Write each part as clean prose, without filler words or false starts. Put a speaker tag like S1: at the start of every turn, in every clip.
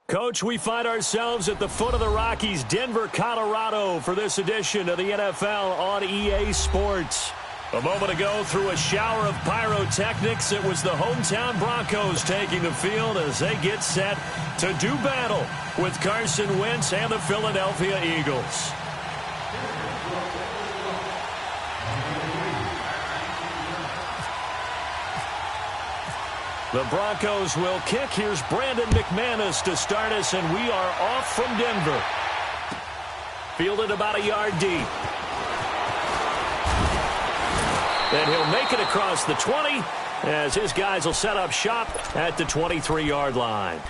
S1: Coach, we find ourselves at the foot of the Rockies, Denver, Colorado, for this edition of the NFL on EA Sports. A moment ago, through a shower of pyrotechnics, it was the hometown Broncos taking the field as they get set to do battle with Carson Wentz and the Philadelphia Eagles. The Broncos will kick. Here's Brandon McManus to start us, and we are off from Denver. Fielded about a yard deep. And he'll make it across the 20 as his guys will set up shop at the 23-yard line.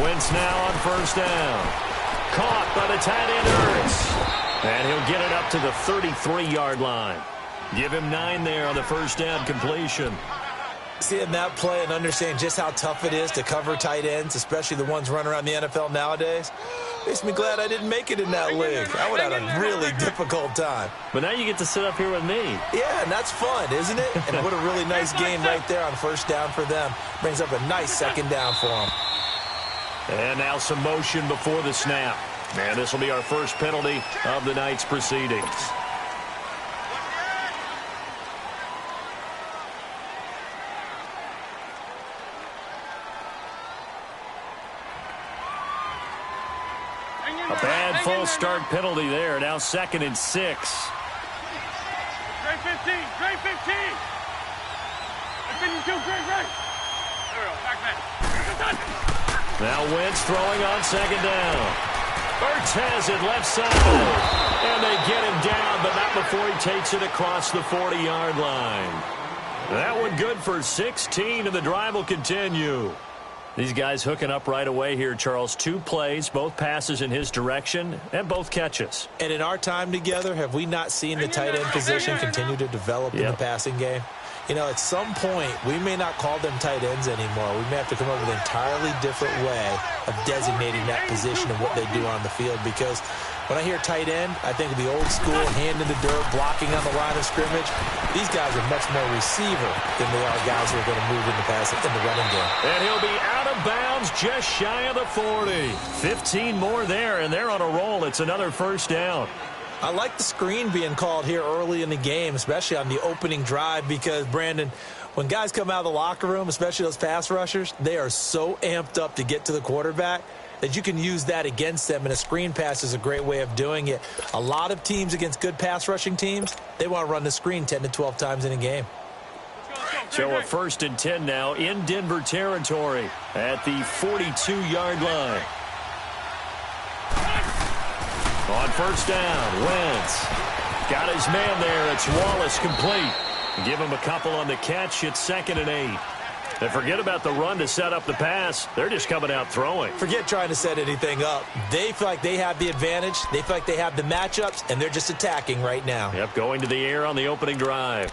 S1: Wentz now on first down. Caught by the tight end Ertz. And he'll get it up to the 33-yard line. Give him 9 there on the first down completion.
S2: Seeing that play and understanding just how tough it is to cover tight ends, especially the ones running around the NFL nowadays, makes me glad I didn't make it in that league. I would have had a really difficult time.
S1: But now you get to sit up here with me.
S2: Yeah, and that's fun, isn't it? And what a really nice game right there on first down for them. Brings up a nice second down for them.
S1: And now some motion before the snap. And this will be our first penalty of the night's proceedings. A bad false start penalty there. Now 2nd and 6.
S3: Great 15. Great 15. Continue to great right. There we go. Back man.
S1: Now Wentz throwing on second down. Ertz has it left side. And they get him down, but not before he takes it across the 40-yard line. That one good for 16, and the drive will continue. These guys hooking up right away here, Charles. 2 plays, both passes in his direction, and both catches.
S2: And in our time together, have we not seen the tight end position continue to develop in the passing game? You know, at some point, we may not call them tight ends anymore. We may have to come up with an entirely different way of designating that position and what they do on the field. Because when I hear tight end, I think of the old school, hand in the dirt, blocking on the line of scrimmage. These guys are much more receiver than they are guys who are going to move in the running game.
S1: And he'll be out of bounds just shy of the 40. 15 more there, and they're on a roll. It's another first down.
S2: I like the screen being called here early in the game, especially on the opening drive, because, Brandon, when guys come out of the locker room, especially those pass rushers, they are so amped up to get to the quarterback that you can use that against them, and a screen pass is a great way of doing it. A lot of teams against good pass rushing teams, they want to run the screen 10 to 12 times in a game.
S1: So a 1st and 10 now in Denver territory at the 42-yard line. On first down, Wentz got his man there. It's Wallace complete. Give him a couple on the catch. It's 2nd and 8. And forget about the run to set up the pass. They're just coming out throwing.
S2: Forget trying to set anything up. They feel like they have the advantage. They feel like they have the matchups, and they're just attacking right now.
S1: Yep, going to the air on the opening drive.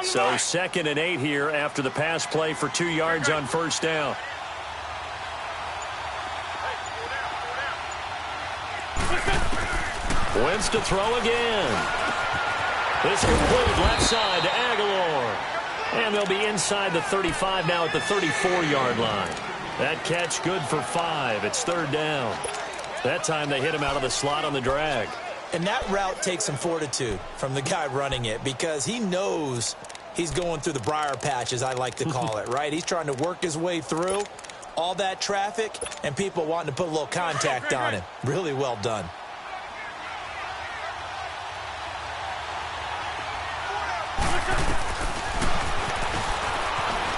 S1: So 2nd and 8 here after the pass play for 2 yards on first down. Wentz to throw again. This complete left side to Aguilar. And they'll be inside the 35 now at the 34-yard line. That catch good for 5. It's 3rd down. That time they hit him out of the slot on the drag.
S2: And that route takes some fortitude from the guy running it, because he knows he's going through the briar patch, as I like to call it, right? He's trying to work his way through all that traffic and people wanting to put a little contact on him. Really well done.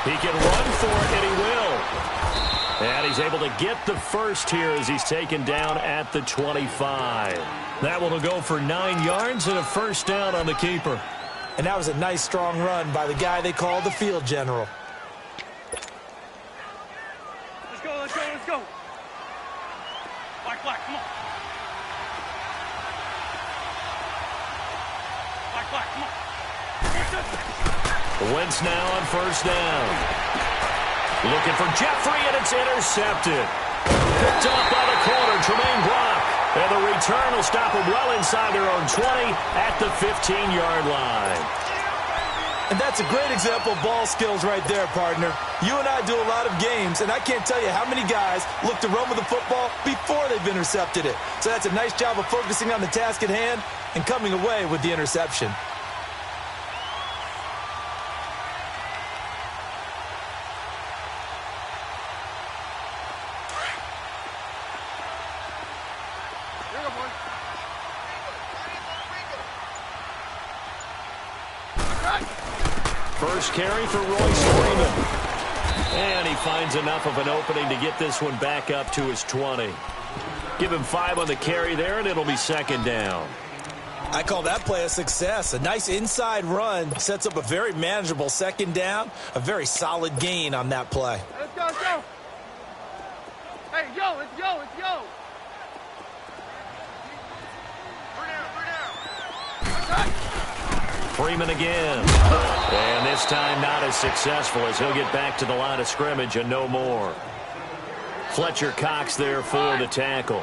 S1: He can run for it, and he will. And he's able to get the first here as he's taken down at the 25. That one will go for 9 yards and a first down on the keeper.
S2: And that was a nice, strong run by the guy they call the field general.
S3: Let's go, let's go, let's go. Black, black, come on. Black, black, come on.
S1: Wentz now on first down. Looking for Jeffrey, and it's intercepted. Picked off by the corner, Tremaine Brock. And the return will stop them well inside their own 20 at the 15-yard line.
S2: And that's a great example of ball skills right there, partner. You and I do a lot of games, and I can't tell you how many guys look to run with the football before they've intercepted it. So that's a nice job of focusing on the task at hand and coming away with the interception.
S1: First carry for Royce Freeman. And he finds enough of an opening to get this one back up to his 20. Give him 5 on the carry there, and it'll be 2nd down.
S2: I call that play a success. A nice inside run sets up a very manageable 2nd down. A very solid gain on that play.
S3: Let's go, let's go. Hey, yo, let's go, let's go.
S1: Freeman again. And this time not as successful as he'll get back to the line of scrimmage and no more. Fletcher Cox there for the tackle.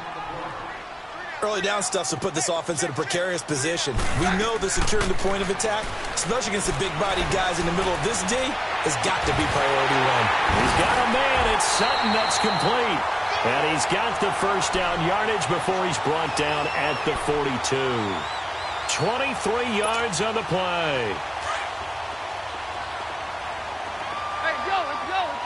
S2: Early down stuff to put this offense in a precarious position. We know that securing the point of attack, especially against the big-bodied guys in the middle of this D, has got to be priority 1.
S1: He's got a man. It's Sutton that's complete. And he's got the first down yardage before he's brought down at the 42. 23 yards on the play.
S3: Hey, yo, let's go, let's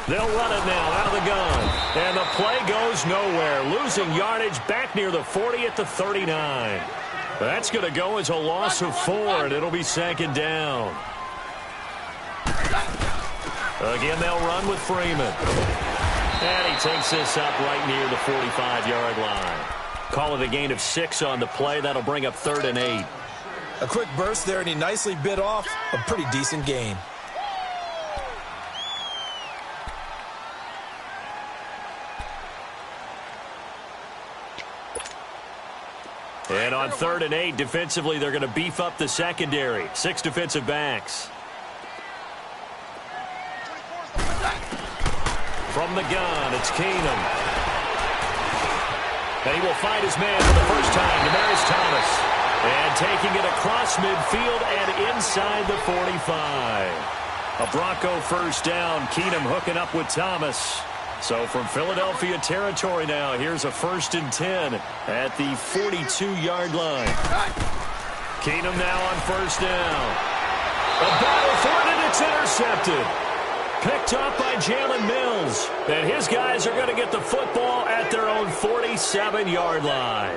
S3: go.
S1: They'll run it now out of the gun. And the play goes nowhere. Losing yardage back near the 40 at the 39. That's going to go as a loss of 4, and it'll be second down. Again, they'll run with Freeman. And he takes this up right near the 45-yard line. Call it a gain of 6 on the play. That'll bring up 3rd and 8.
S2: A quick burst there, and he nicely bit off a pretty decent gain.
S1: And on 3rd and 8, defensively, they're going to beef up the secondary. 6 defensive backs. From the gun, it's Keenum. And he will find his man for the first time, Demaryius Thomas. And taking it across midfield and inside the 45. A Bronco first down. Keenum hooking up with Thomas. So from Philadelphia territory now, here's a 1st and 10 at the 42-yard line. Keenum now on 1st down. A battle for it, and it's intercepted. Picked up by Jalen Mills. And his guys are going to get the football at their own 47-yard line.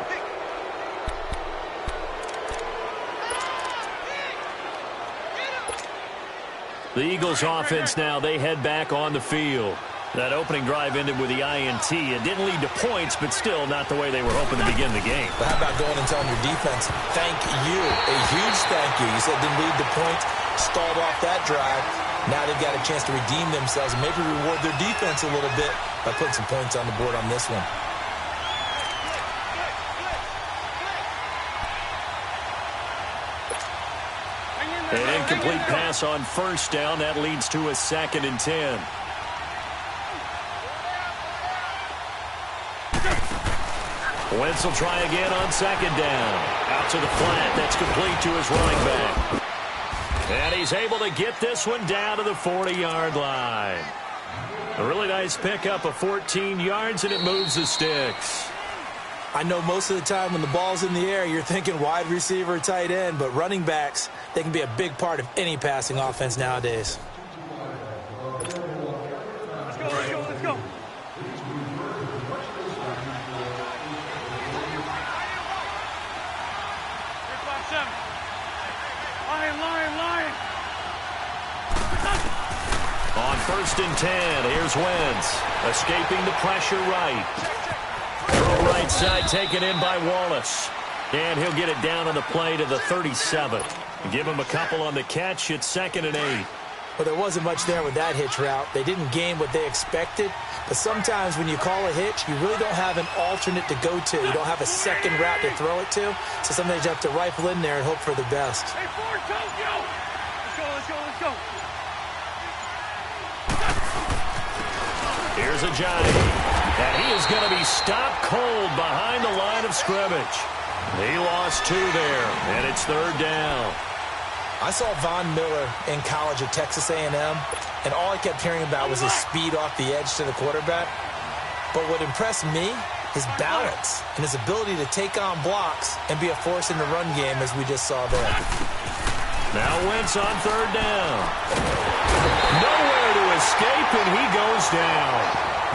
S1: The Eagles offense now, they head back on the field. That opening drive ended with the INT. It didn't lead to points, but still not the way they were hoping to begin the game.
S2: But how about going and telling your defense, thank you, a huge thank you. You said it didn't lead to points, stalled off that drive. Now they've got a chance to redeem themselves and maybe reward their defense a little bit by putting some points on the board on this one.
S1: An incomplete pass on 1st down. That leads to a 2nd and 10. Wentz will try again on 2nd down. Out to the flat. That's complete to his running back. And he's able to get this one down to the 40-yard line. A really nice pickup of 14 yards, and it moves the sticks.
S2: I know most of the time when the ball's in the air, you're thinking wide receiver, tight end, but running backs, they can be a big part of any passing offense nowadays.
S3: Let's go, let's go, let's go. Line.
S1: On 1st and 10, here's Wentz. Escaping the pressure right. Throw right side taken in by Wallace. And he'll get it down on the play to the 37. Give him a couple on the catch. It's 2nd and 8.
S2: Well, there wasn't much there with that hitch route. They didn't gain what they expected. But sometimes when you call a hitch, you really don't have an alternate to go to. You don't have a second route to throw it to. So sometimes you have to rifle in there and hope for the best.
S3: Hey, Ford, Tokyo! Let's go.
S1: Here's a Johnny. And he is going to be stopped cold behind the line of scrimmage. He lost 2 there, and it's 3rd down.
S2: I saw Von Miller in college at Texas A&M, and all I kept hearing about was his speed off the edge to the quarterback. But what impressed me, his balance and his ability to take on blocks and be a force in the run game, as we just saw there.
S1: Now Wentz on 3rd down. Nowhere to escape, and he goes down.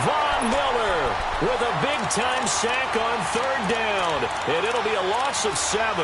S1: Von Miller with a big-time sack on 3rd down, and it'll be a loss of 7.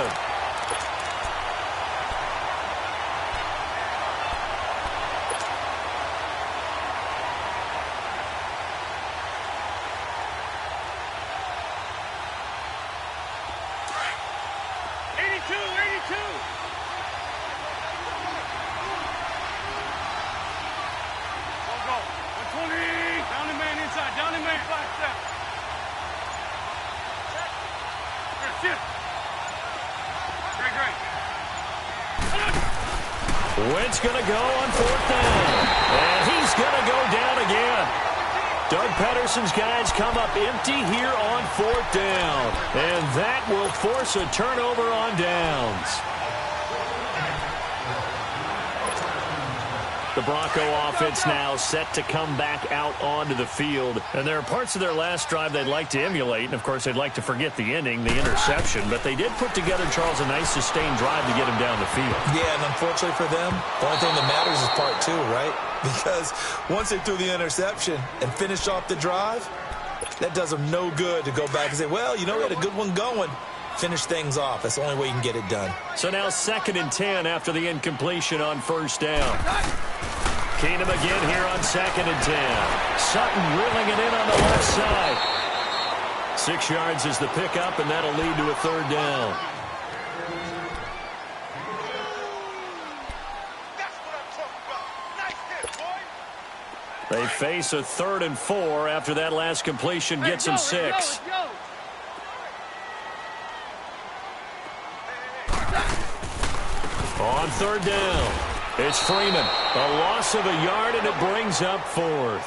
S1: Wentz going to go on 4th down. And he's going to go down again. Doug Pederson's guys come up empty here on 4th down. And that will force a turnover on downs. The Bronco offense now set to come back out onto the field. And there are parts of their last drive they'd like to emulate. And, of course, they'd like to forget the ending, the interception. But they did put together, Charles, a nice sustained drive to get him down the field.
S2: Yeah, and unfortunately for them, the only thing that matters is part two, right? Because once they threw the interception and finished off the drive, that does them no good to go back and say, well, you know, we had a good one going. Finish things off. That's the only way you can get it done.
S1: So now 2nd and 10 after the incompletion on 1st down. Keenum again here on 2nd and 10. Sutton reeling it in on the left side. 6 yards is the pickup, and that'll lead to a 3rd down. They face a 3rd and 4 after that last completion gets them 6. On 3rd down, it's Freeman. A loss of a yard, and it brings up 4th.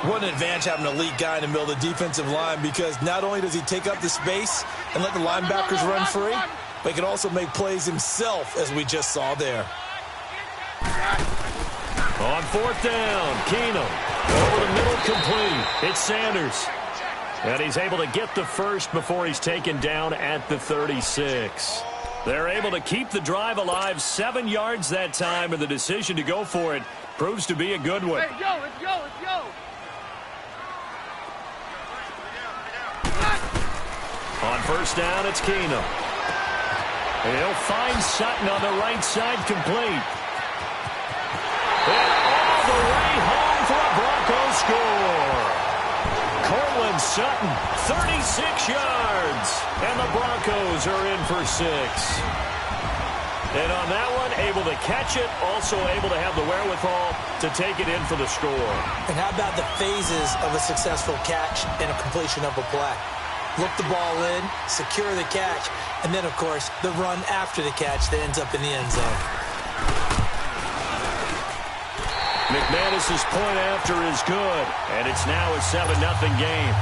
S2: What an advantage having an elite guy in the middle of the defensive line, because not only does he take up the space and let the linebackers run free, but he can also make plays himself, as we just saw there.
S1: On 4th down, Keenum over the middle, complete. It's Sanders. And he's able to get the first before he's taken down at the 36. They're able to keep the drive alive, 7 yards that time, and the decision to go for it proves to be a good one.
S3: Hey, yo, let's go, let's go.
S1: On 1st down, it's Keenum. He'll find Sutton on the right side, complete. And all the way home for a Bronco score. Cortland Sutton, 36 yards. And the Broncos are in for 6. And on that one, able to catch it, also able to have the wherewithal to take it in for the score.
S2: And how about the phases of a successful catch and a completion of a play? Look the ball in, secure the catch, and then, of course, the run after the catch that ends up in the end zone.
S1: McManus's point after is good, and it's now a 7-0 game.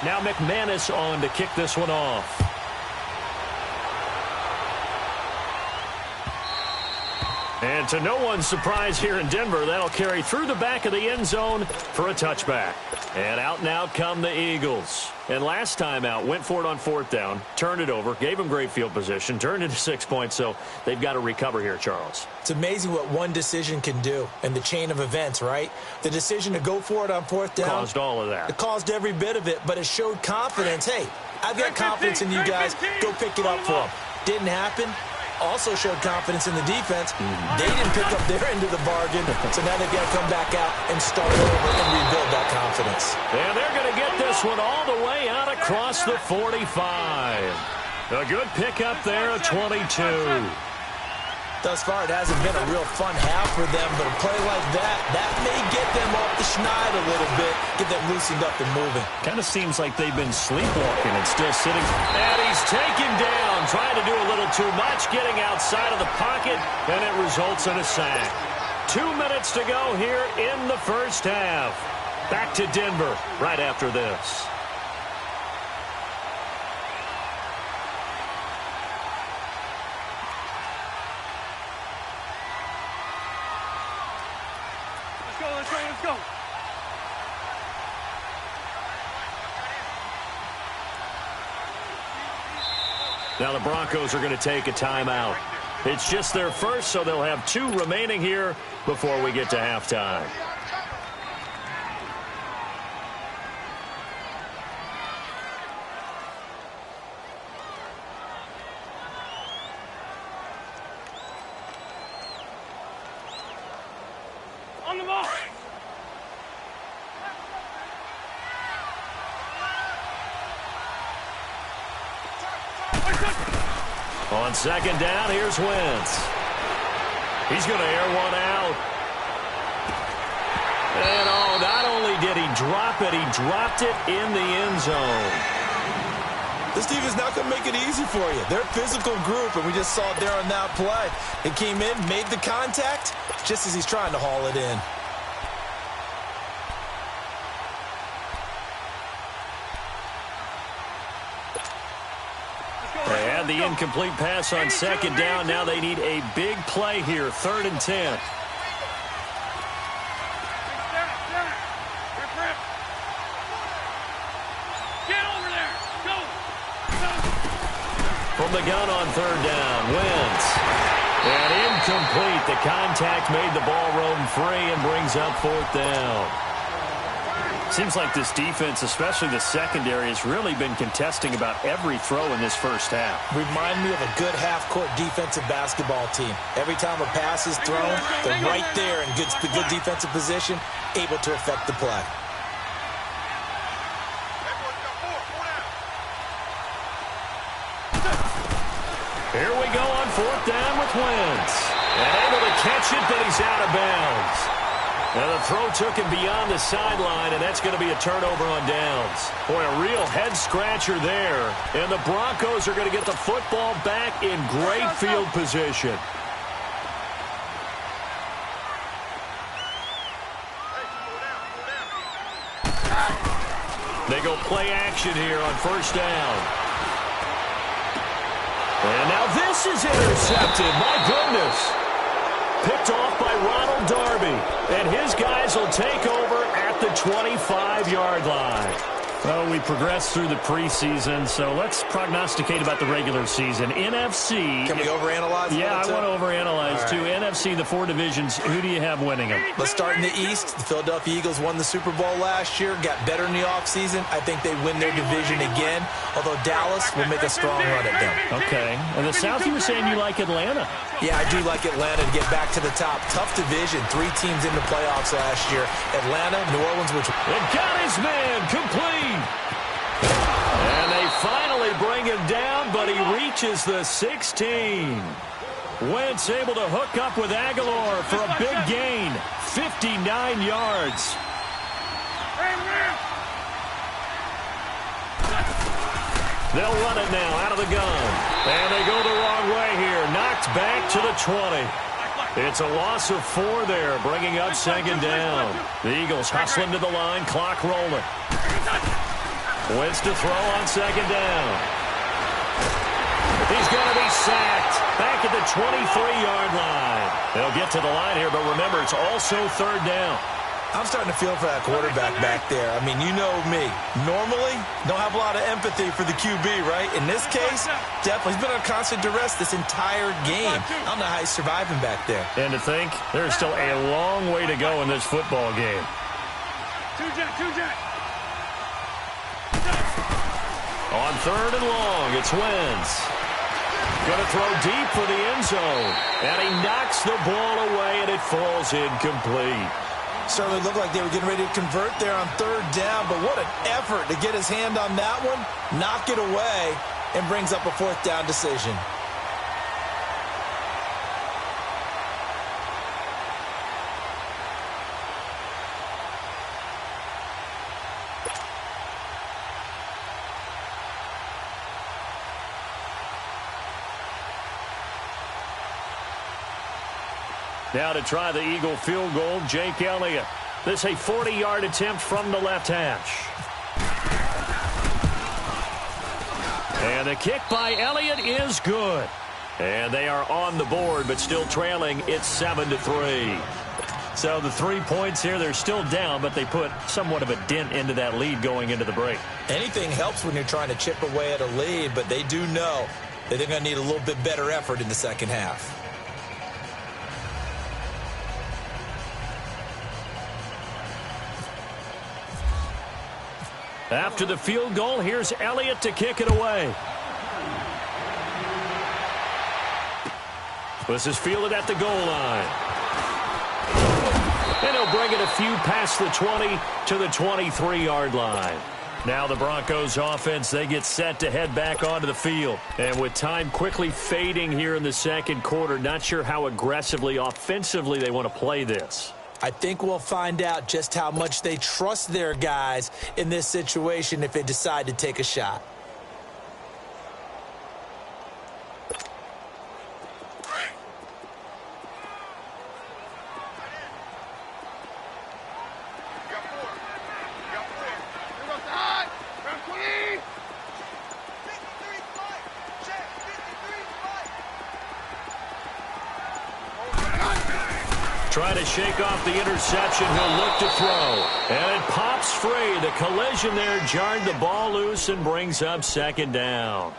S1: Now McManus on to kick this one off. And to no one's surprise here in Denver, that'll carry through the back of the end zone for a touchback. And out come the Eagles. And last time out, went for it on 4th down, turned it over, gave them great field position, turned into 6 points, so they've got to recover here, Charles.
S2: It's amazing what one decision can do in the chain of events, right? The decision to go for it on 4th down
S1: caused all of that.
S2: It caused every bit of it, but it showed confidence. Hey, I've got confidence in you guys. Go pick it up for them. Didn't happen. Also showed confidence in the defense. They didn't pick up their end of the bargain, so now they've got to come back out and start over and rebuild that confidence.
S1: And they're going to get this one all the way out across the 45. A good pickup there, a 22.
S2: Thus far, it hasn't been a real fun half for them, but a play like that may get them off the schneid a little bit, get them loosened up and moving.
S1: Kind of seems like they've been sleepwalking and still sitting. And he's taken down, trying to do a little too much, getting outside of the pocket, and it results in a sack. 2 minutes to go here in the first half. Back to Denver right after this.
S3: Let's go.
S1: Now the Broncos are going to take a timeout. It's just their first, so they'll have 2 remaining here before we get to halftime.
S3: On the ball.
S1: On 2nd down, here's Wentz. He's going to air one out. And oh, not only did he drop it, he dropped it in the end zone.
S2: This team is not going to make it easy for you. They're a physical group, and we just saw it there on that play. It came in, made the contact, just as he's trying to haul it in.
S1: had the incomplete pass on second down. Now they need a big play here, 3rd and 10. From the gun on 3rd down, Wentz. And incomplete. The contact made the ball roam free and brings up 4th down. Seems like this defense, especially the secondary, has really been contesting about every throw in this first half.
S2: Remind me of a good half-court defensive basketball team. Every time a pass is thrown, they're right there in good defensive position, able to affect the play.
S1: Here we go on 4th down with Wentz. And able to catch it, but he's out of bounds. Now the throw took him beyond the sideline, and that's going to be a turnover on downs. Boy, a real head-scratcher there. And the Broncos are going to get the football back in great field position. They go play action here on 1st down. And now this is intercepted. My goodness. Picked off by Ronald Darby. And his guys will take over at the 25-yard line. Well, we progressed through the preseason, so let's prognosticate about the regular season. NFC.
S2: Can we overanalyze?
S1: Yeah, I want to overanalyze, too. NFC, the 4 divisions, who do you have winning them?
S2: Let's start in the East. The Philadelphia Eagles won the Super Bowl last year, got better in the offseason. I think they win their division again, although Dallas will make a strong run at them.
S1: Okay. And the South, you were saying you like Atlanta.
S2: Yeah, I do like Atlanta to get back to the top. Tough division. 3 teams in the playoffs last year. Atlanta, New Orleans, which...
S1: It got his man complete. And they finally bring him down, but he reaches the 16. Wentz able to hook up with Aguilar for a big gain. 59 yards. They'll run it now out of the gun. And they go the wrong way here. Knocked back to the 20. It's a loss of 4 there, bringing up 2nd down. The Eagles hustling to the line, clock rolling. Wentz to throw on 2nd down. He's going to be sacked back at the 23-yard line. They'll get to the line here, but remember, it's also 3rd down.
S2: I'm starting to feel for that quarterback back there. I mean, you know me. Normally, don't have a lot of empathy for the QB, right? In this case, definitely. He's been under constant duress this entire game. I don't know how he's surviving back there.
S1: And to think, there's still a long way to go in this football game. On 3rd and long, it's Wentz. Going to throw deep for the end zone. And he knocks the ball away, and it falls incomplete.
S2: Certainly looked like they were getting ready to convert there on 3rd down, but what an effort to get his hand on that one, knock it away, and brings up a 4th down decision.
S1: Now to try the Eagle field goal, Jake Elliott. This a 40-yard attempt from the left hash. And the kick by Elliott is good. And they are on the board, but still trailing. It's 7-3. So the 3 points here, they're still down, but they put somewhat of a dent into that lead going into the break.
S2: Anything helps when you're trying to chip away at a lead, but they do know that they're going to need a little bit better effort in the second half.
S1: After the field goal, here's Elliott to kick it away. This is fielded at the goal line. And he'll bring it a few past the 20 to the 23-yard line. Now the Broncos offense, they get set to head back onto the field. And with time quickly fading here in the second quarter, not sure how aggressively, offensively they want to play this.
S2: I think we'll find out just how much they trust their guys in this situation if they decide to take a shot.
S1: Trying to shake off the interception. He'll look to throw. And it pops free. The collision there jarred the ball loose and brings up second down.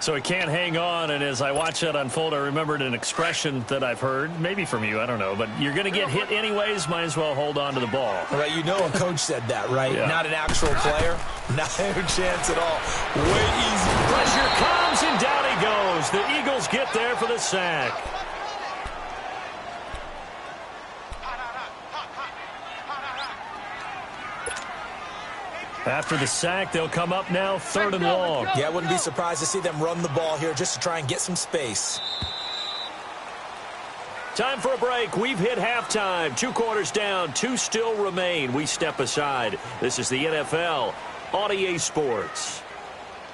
S1: So he can't hang on, and as I watch that unfold, I remembered an expression that I've heard, maybe from you, I don't know, but you're going to get hit anyways, might as well hold on to the ball.
S2: Right, you know a coach said that, right?
S1: Yeah.
S2: Not an actual player. Not a chance at all. Way easy.
S1: Pressure comes, and down he goes. The Eagles get there for the sack. After the sack, they'll come up now 3rd and long.
S2: Yeah, I wouldn't be surprised to see them run the ball here just to try and get some space.
S1: Time for a break. We've hit halftime. 2 quarters down, 2 still remain. We step aside. This is the NFL on EA Sports.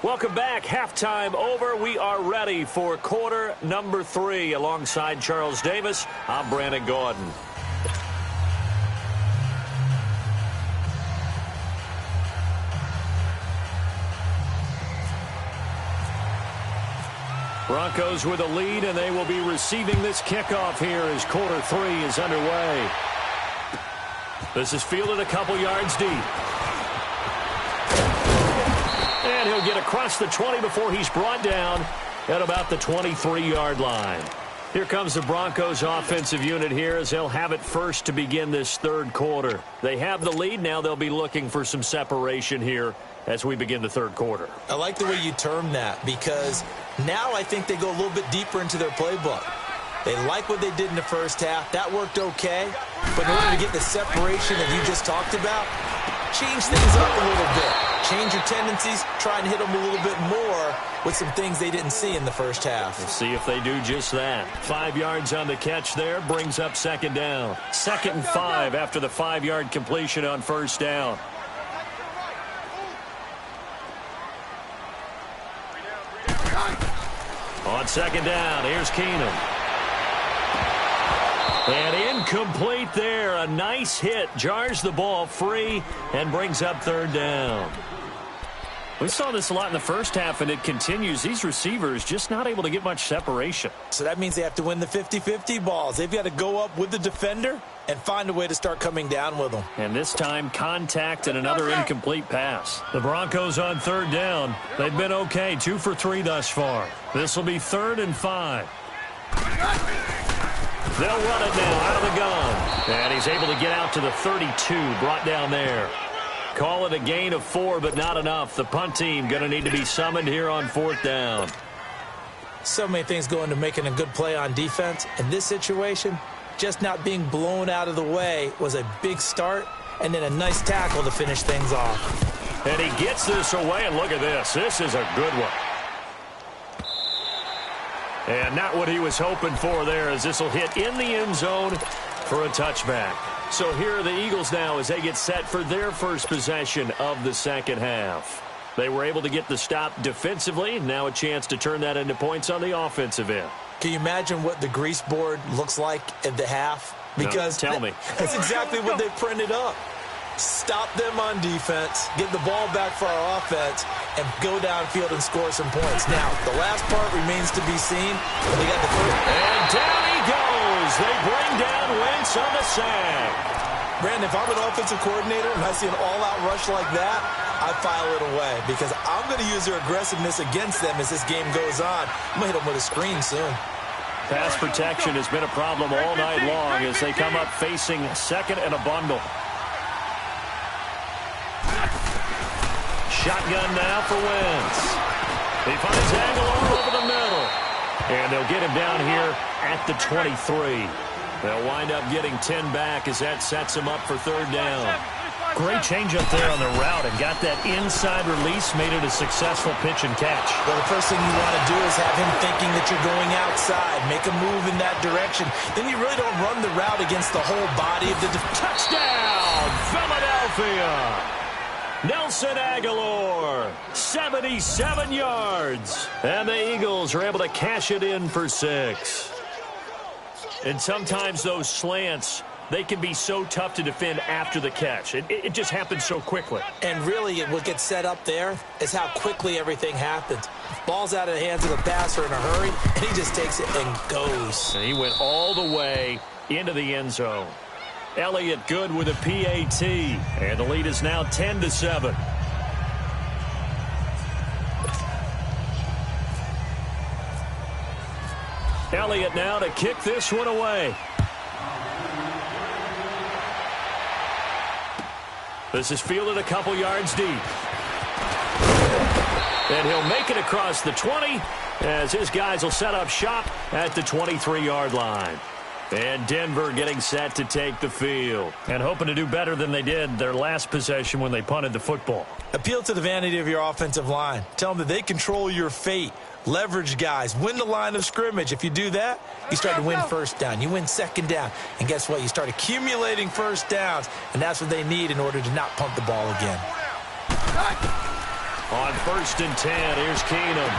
S1: Welcome back. Halftime over. We are ready for quarter number 3. Alongside Charles Davis, I'm Brandon Gordon. Broncos with a lead, and they will be receiving this kickoff here as quarter 3 is underway. This is fielded a couple yards deep. And he'll get across the 20 before he's brought down at about the 23-yard line. Here comes the Broncos offensive unit here as they'll have it first to begin this 3rd quarter. They have the lead. Now they'll be looking for some separation here as we begin the 3rd quarter.
S2: I like the way you termed that because now I think they go a little bit deeper into their playbook. They like what they did in the first half. That worked okay. But in order to get the separation that you just talked about, change things up a little bit. Change your tendencies. Try and hit them a little bit more with some things they didn't see in the first half.
S1: We'll see if they do just that. 5 yards on the catch there brings up second down. 2nd and 5 after the 5-yard completion on first down. On second down, here's Keenum. And incomplete there. A nice hit. Jars the ball free and brings up 3rd down. We saw this a lot in the first half, and it continues. These receivers just not able to get much separation.
S2: So that means they have to win the 50-50 balls. They've got to go up with the defender and find a way to start coming down with them.
S1: And this time, contact and another incomplete pass. The Broncos on 3rd down. They've been okay, 2 for 3 thus far. This will be 3rd and 5. They'll run it now out of the gun. And he's able to get out to the 32, brought down there. Call it a gain of 4, but not enough. The punt team going to need to be summoned here on 4th down.
S2: So many things go into making a good play on defense. In this situation, just not being blown out of the way was a big start, and then a nice tackle to finish things off.
S1: And he gets this away, and look at this. This is a good one. And not what he was hoping for there, as this will hit in the end zone for a touchback. So here are the Eagles now as they get set for their first possession of the second half. They were able to get the stop defensively. Now a chance to turn that into points on the offensive end.
S2: Can you imagine what the grease board looks like at the half? Because
S1: no, tell me.
S2: That's exactly what they printed up. Stop them on defense, get the ball back for our offense, and go downfield and score some points. Now, the last part remains to be seen. They got the first.
S1: And down he goes. They bring down Wentz on the sack.
S2: Brandon, if I'm an offensive coordinator and I see an all-out rush like that, I file it away because I'm going to use their aggressiveness against them as this game goes on. I'm going to hit them with a screen soon.
S1: Pass protection has been a problem all night long as they come up facing 2nd and a bundle. Shotgun now for Wentz. He finds Aguilar over the middle. And they'll get him down here at the 23. They'll wind up getting 10 back as that sets him up for 3rd down. Great change up there on the route and got that inside release, made it a successful pitch and catch.
S2: Well, the first thing you want to do is have him thinking that you're going outside, make a move in that direction. Then you really don't run the route against the whole body of the
S1: touchdown, Philadelphia! Nelson Aguilar, 77 yards. And the Eagles are able to cash it in for 6. And sometimes those slants, they can be so tough to defend after the catch. It just happens so quickly.
S2: And really, what gets set up there is how quickly everything happens. Ball's out of the hands of the passer in a hurry, and he just takes it and goes.
S1: And he went all the way into the end zone. Elliott good with a PAT, and the lead is now 10-7. Elliott now to kick this one away. This is fielded a couple yards deep. And he'll make it across the 20 as his guys will set up shop at the 23-yard line. And Denver getting set to take the field. And hoping to do better than they did their last possession when they punted the football.
S2: Appeal to the vanity of your offensive line. Tell them that they control your fate. Leverage guys. Win the line of scrimmage. If you do that, you start to win first down. You win second down. And guess what? You start accumulating first downs. And that's what they need in order to not punt the ball again.
S1: On 1st and 10, here's Keenum.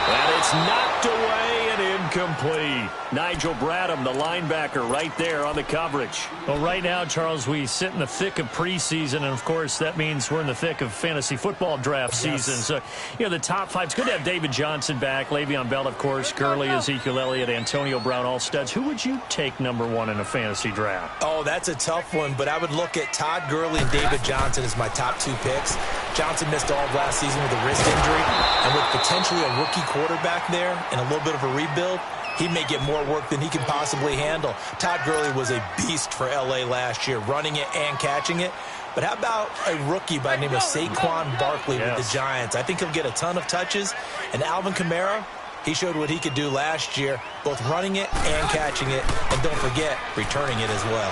S1: And it's knocked away and incomplete. Nigel Bradham, the linebacker, right there on the coverage.
S4: Well, right now, Charles, we sit in the thick of preseason, and, of course, that means we're in the thick of fantasy football draft season. So, the top five, it's good to have David Johnson back, Le'Veon Bell, of course, Gurley, Ezekiel Elliott, Antonio Brown, all studs. Who would you take number one in a fantasy draft?
S2: Oh, that's a tough one, but I would look at Todd Gurley and David Johnson as my top two picks. Johnson missed all of last season with a wrist injury, and with potentially a rookie quarterback there and a little bit of a rebuild, he may get more work than he can possibly handle. Todd Gurley was a beast for L.A. last year, running it and catching it. But how about a rookie by the name of Saquon Barkley with the Giants? I think he'll get a ton of touches. And Alvin Kamara, he showed what he could do last year, both running it and catching it. And don't forget, returning it as well.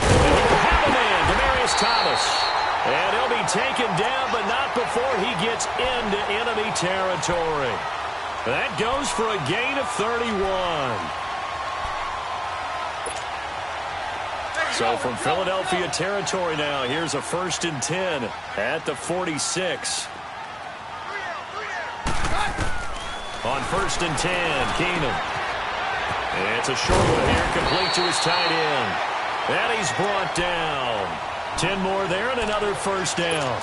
S1: Have a man, Demaryius Thomas. And he'll be taken down, but not before he gets into enemy territory. That goes for a gain of 31. So from Philadelphia territory now, here's a 1st and 10 at the 46. On 1st and 10, Keenum. It's a short one here, complete to his tight end. And he's brought down. 10 more there and another 1st down.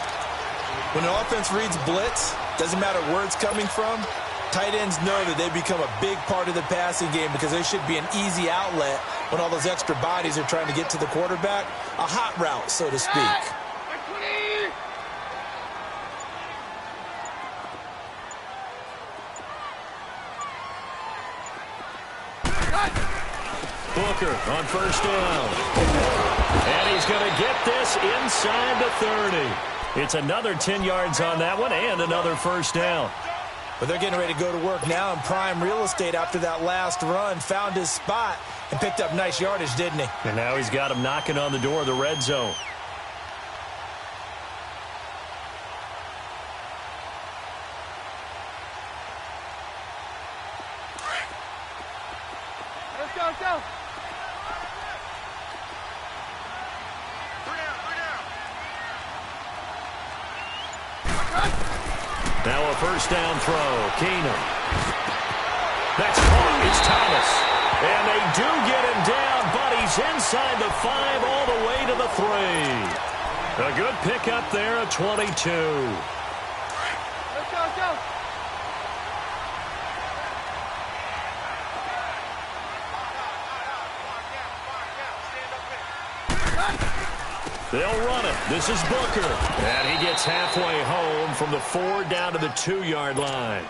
S2: When an offense reads blitz, doesn't matter where it's coming from, tight ends know that they become a big part of the passing game because they should be an easy outlet when all those extra bodies are trying to get to the quarterback. A hot route, so to speak.
S1: Booker on 1st down. And he's going to get this inside the 30. It's another 10 yards on that one and another 1st down.
S2: But they're getting ready to go to work now in prime real estate after that last run. Found his spot and picked up nice yardage, didn't he?
S1: And now he's got him knocking on the door of the red zone.
S3: Let's go.
S1: Now a 1st down throw. Keenum. That's caught. It's Thomas. And they do get him down, but he's inside the 5 all the way to the 3. A good pickup there at 22.
S3: Let's go.
S1: They'll run it. This is Booker. And he gets halfway home from the 4 down to the 2-yard line.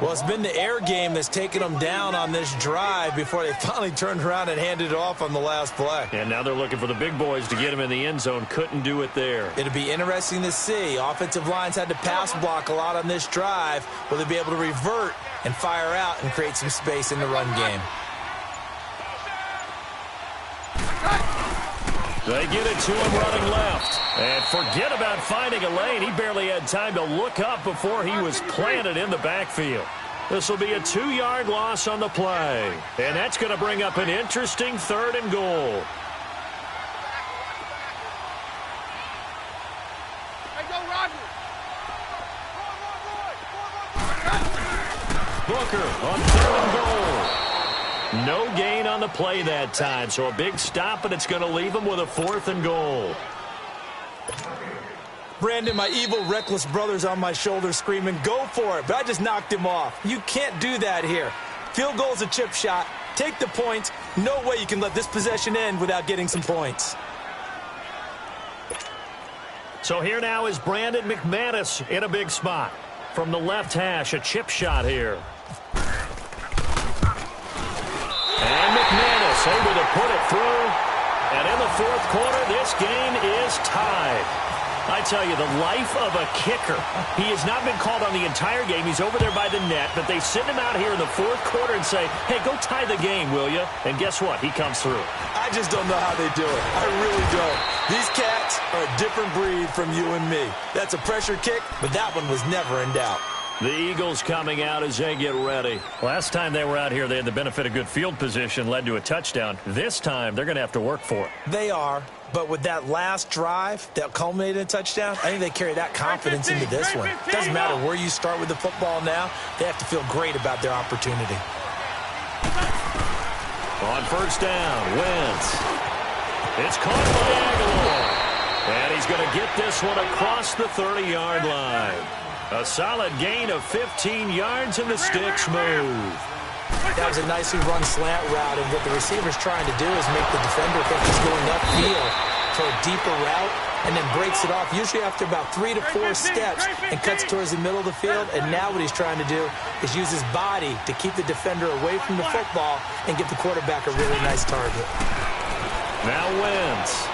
S2: Well, it's been the air game that's taken them down on this drive before they finally turned around and handed it off on the last play.
S1: And now they're looking for the big boys to get him in the end zone. Couldn't do it there.
S2: It'll be interesting to see. Offensive lines had to pass block a lot on this drive. Will they be able to revert and fire out and create some space in the run game?
S1: They get it to him running left. And forget about finding a lane. He barely had time to look up before he was planted in the backfield. This will be a 2-yard loss on the play. And that's going to bring up an interesting 3rd and goal.
S3: Hey, go, Roger.
S1: Booker on 3rd and goal. No gain on the play that time, so a big stop, and it's going to leave him with a 4th and goal.
S2: Brandon, my evil, reckless brother's on my shoulder screaming, go for it, but I just knocked him off. You can't do that here. Field goal is a chip shot. Take the points. No way you can let this possession end without getting some points.
S1: So here now is Brandon McManus in a big spot. From the left hash, a chip shot here. And McManus able to put it through. And in the fourth quarter, this game is tied. I tell you, the life of a kicker. He has not been called on the entire game. He's over there by the net, but they send him out here in the fourth quarter and say, hey, go tie the game, will you? And guess what? He comes through.
S2: I just don't know how they do it. I really don't. These cats are a different breed from you and me. That's a pressure kick, but that one was never in doubt.
S1: The Eagles coming out as they get ready.
S4: Last time they were out here, they had the benefit of good field position, led to a touchdown. This time, they're going to have to work for it.
S2: They are, but with that last drive that culminated in a touchdown, I think they carry that confidence into this one. Doesn't matter where you start with the football now, they have to feel great about their opportunity.
S1: On first down, Wentz. It's caught by Aguilar. And he's going to get this one across the 30-yard line. A solid gain of 15 yards, and the sticks move.
S2: That was a nicely run slant route, and what the receiver's trying to do is make the defender think he's going upfield for a deeper route, and then breaks it off, usually after about 3 to 4 steps, and cuts towards the middle of the field. And now what he's trying to do is use his body to keep the defender away from the football and give the quarterback a really nice target.
S1: Now Wentz.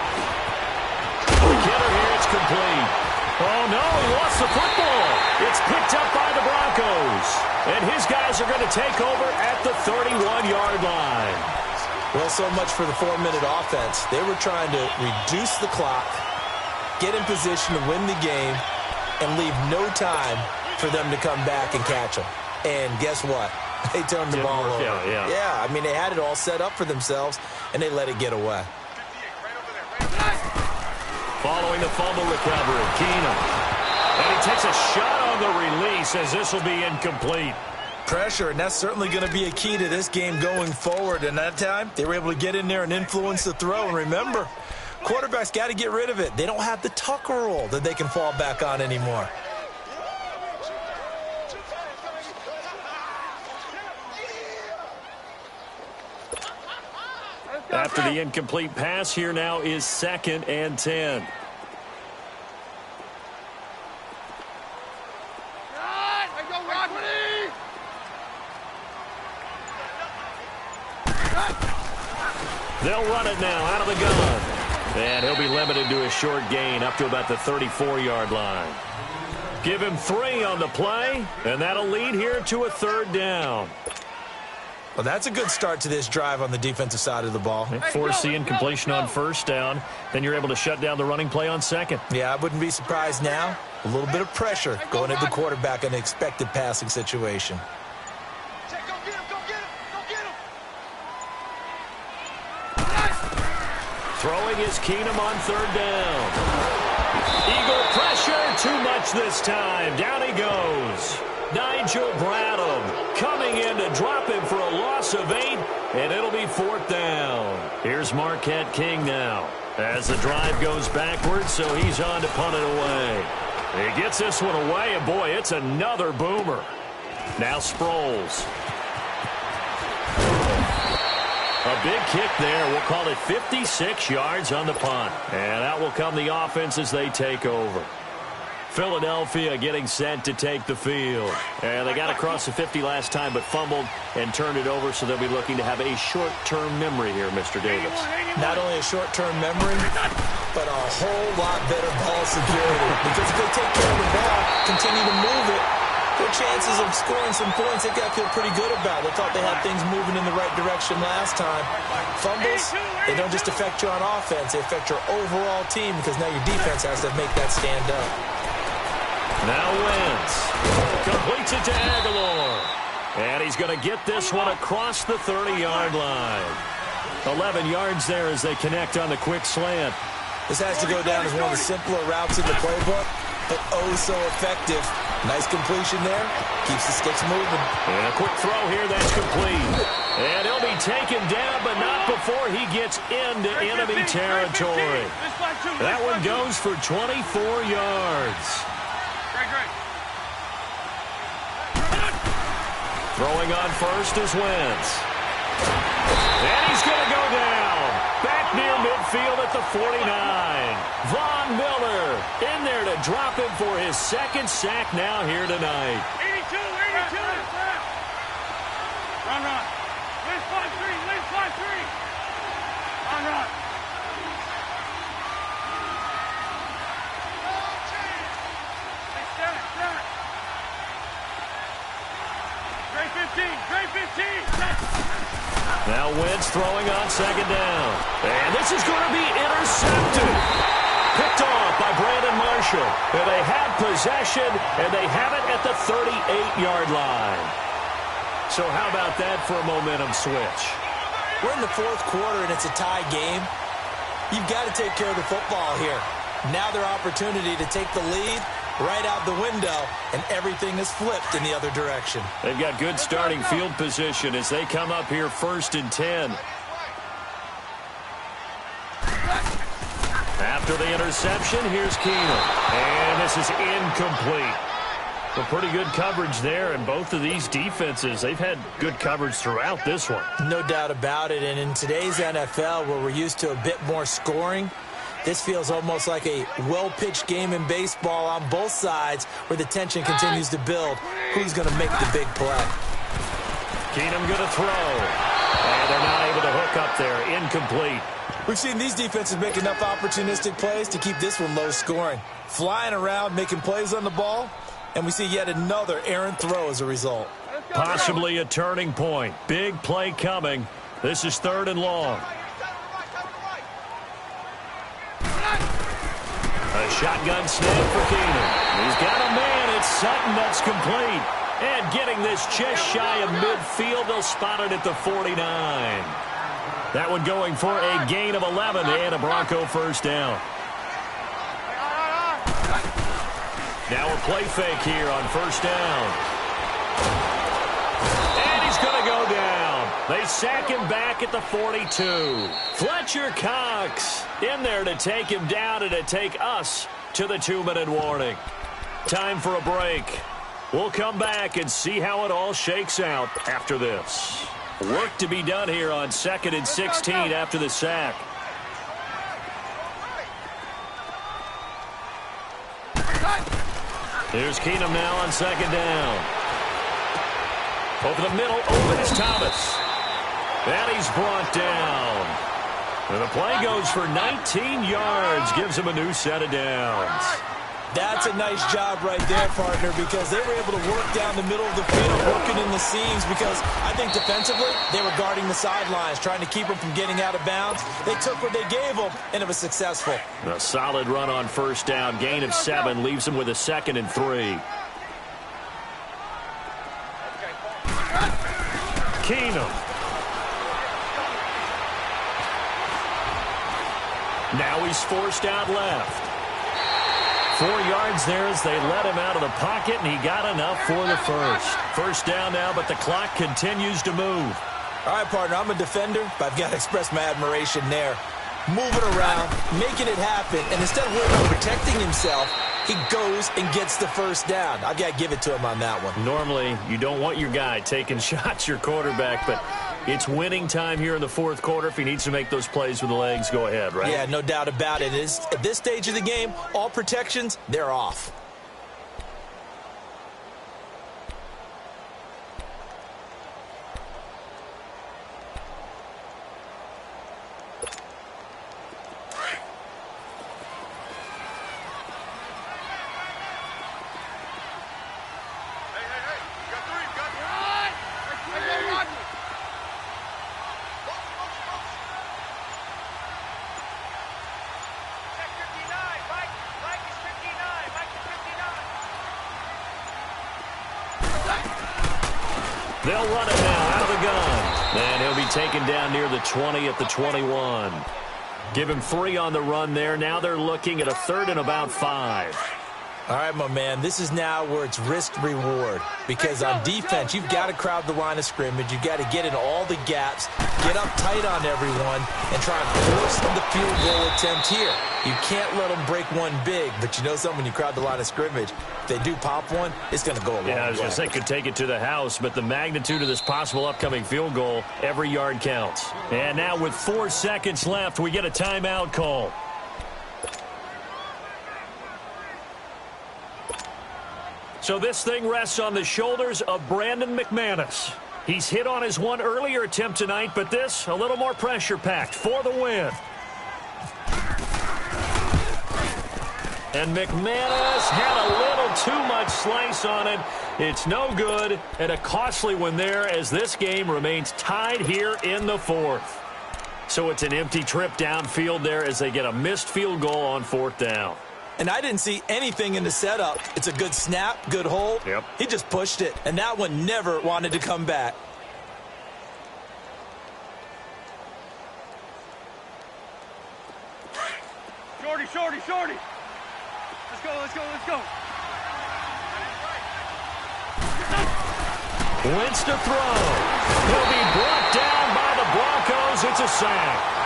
S1: The killer here, it's complete. Oh, no, he lost the football. It's picked up by the Broncos. And his guys are going to take over at the 31-yard line.
S2: Well, so much for the 4-minute offense. They were trying to reduce the clock, get in position to win the game, and leave no time for them to come back and catch them. And guess what? They turned the ball over. Yeah, I mean, they had it all set up for themselves, and they let it get away.
S1: Following the fumble recovery, Keenum. And he takes a shot on the release as this will be incomplete.
S2: Pressure, and that's certainly going to be a key to this game going forward. And that time, they were able to get in there and influence the throw. And remember, quarterbacks got to get rid of it. They don't have the Tucker rule that they can fall back on anymore.
S1: After the incomplete pass, here now is 2nd and 10. They'll run it now out of the gun. And he'll be limited to a short gain up to about the 34-yard line. Give him 3 on the play, and that'll lead here to a 3rd down.
S2: Well, that's a good start to this drive on the defensive side of the ball.
S4: Force the incompletion on first down. Then you're able to shut down the running play on 2nd.
S2: Yeah, I wouldn't be surprised now. A little bit of pressure going at the quarterback in an expected passing situation.
S1: Throwing is Keenum on 3rd down. Eagle pressure, too much this time. Down he goes. Nigel Bradham coming in to drop him for a loss of 8, and it'll be 4th down. Here's Marquette King now as the drive goes backwards, so he's on to punt it away. He gets this one away, and boy, it's another boomer. Now Sproles. A big kick there. We'll call it 56 yards on the punt. And out will come the offense as they take over. Philadelphia getting set to take the field. And they got across the 50 last time, but fumbled and turned it over, so they'll be looking to have a short-term memory here, Mr. Davis.
S2: Not only a short-term memory, but a whole lot better ball security. Because if they take care of the ball, continue to move it, their chances of scoring some points, they got to feel pretty good about. They thought they had things moving in the right direction last time. Fumbles, they don't just affect you on offense, they affect your overall team, because now your defense has to make that stand up.
S1: Now Wentz completes it to Aguilar. And he's going to get this one across the 30-yard line. 11 yards there as they connect on the quick slant.
S2: This has to go down as one of the simpler routes in the playbook, but oh so effective. Nice completion there. Keeps the sticks moving.
S1: And a quick throw here that's complete. And he'll be taken down, but not before he gets into enemy territory. That one goes for 24 yards. Throwing on first is Wentz. And he's going to go down. Back near midfield at the 49. Von Miller in there to drop him for his second sack now here tonight.
S3: 82, 82. Run. Win 5-3. Run. Great 15.
S1: Now Wentz throwing on second down. And this is going to be intercepted. Picked off by Brandon Marshall. And they have possession, and they have it at the 38-yard line. So how about that for a momentum switch?
S2: We're in the fourth quarter, and it's a tie game. You've got to take care of the football here. Now their opportunity to take the lead right out the window, and everything is flipped in the other direction.
S1: They've got good starting field position as they come up here 1st and 10. After the interception, here's Keenum. And this is incomplete. Well, pretty good coverage there, and both of these defenses, they've had good coverage throughout this one.
S2: No doubt about it, and in today's NFL, where we're used to a bit more scoring, this feels almost like a well-pitched game in baseball on both sides where the tension continues to build. Who's going to make the big play?
S1: Keenum going to throw. And they're not able to hook up there. Incomplete.
S2: We've seen these defenses make enough opportunistic plays to keep this one low scoring. Flying around, making plays on the ball, and we see yet another errant throw as a result.
S1: Possibly a turning point. Big play coming. This is 3rd and long. A shotgun snap for Keenum. He's got a man. It's Sutton that's complete. And getting this just shy of midfield, they'll spot it at the 49. That one going for a gain of 11 and a Bronco first down. Now a play fake here on first down. And he's going to go down. They sack him back at the 42. Fletcher Cox in there to take him down and to take us to the 2-minute warning. Time for a break. We'll come back and see how it all shakes out after this. Work to be done here on 2nd and 16 after the sack. Here's Keenum now on second down. Over the middle, open is Thomas. And he's brought down. And the play goes for 19 yards, gives him a new set of downs.
S2: That's a nice job right there, partner, because they were able to work down the middle of the field, working in the seams, because I think defensively they were guarding the sidelines, trying to keep them from getting out of bounds. They took what they gave them, and it was successful.
S1: A solid run on first down. Gain of 7 leaves them with a 2nd and 3. Keenum. Now he's forced out left. 4 yards there as they let him out of the pocket, and he got enough for the first. First down now, but the clock continues to move.
S2: All right, partner, I'm a defender, but I've got to express my admiration there. Moving around, making it happen, and instead of worrying about protecting himself, he goes and gets the first down. I've got to give it to him on that one.
S1: Normally, you don't want your guy taking shots, your quarterback, but it's winning time here in the fourth quarter. If he needs to make those plays with the legs, go ahead, right?
S2: Yeah, no doubt about it. At this stage of the game, all protections, they're off.
S1: They'll run it now out of the gun. And he'll be taken down near the 20 at the 21. Give him 3 on the run there. Now they're looking at a 3rd and about 5.
S2: All right, my man, this is now where it's risk-reward. Because on defense, you've got to crowd the line of scrimmage. You've got to get in all the gaps, get up tight on everyone, and try and force the field goal attempt here. You can't let them break one big, but you know something, when you crowd the line of scrimmage, if they do pop one, it's going to go a long way.
S4: Yeah, I was going to say could take it to the house, but the magnitude of this possible upcoming field goal, every yard counts. And now with 4 seconds left, we get a timeout call. So this thing rests on the shoulders of Brandon McManus. He's hit on his one earlier attempt tonight, but this a little more pressure-packed for the win. And McManus had a little too much slice on it. It's no good, and a costly one there as this game remains tied here in the fourth. So it's an empty trip downfield there as they get a missed field goal on 4th down.
S2: And I didn't see anything in the setup. It's a good snap, good hold.
S4: Yep.
S2: He just pushed it, and that one never wanted to come back.
S3: Shorty, shorty, shorty. Let's go, let's go, let's go.
S1: Wentz to throw. He'll be brought down by the Broncos. It's a sack.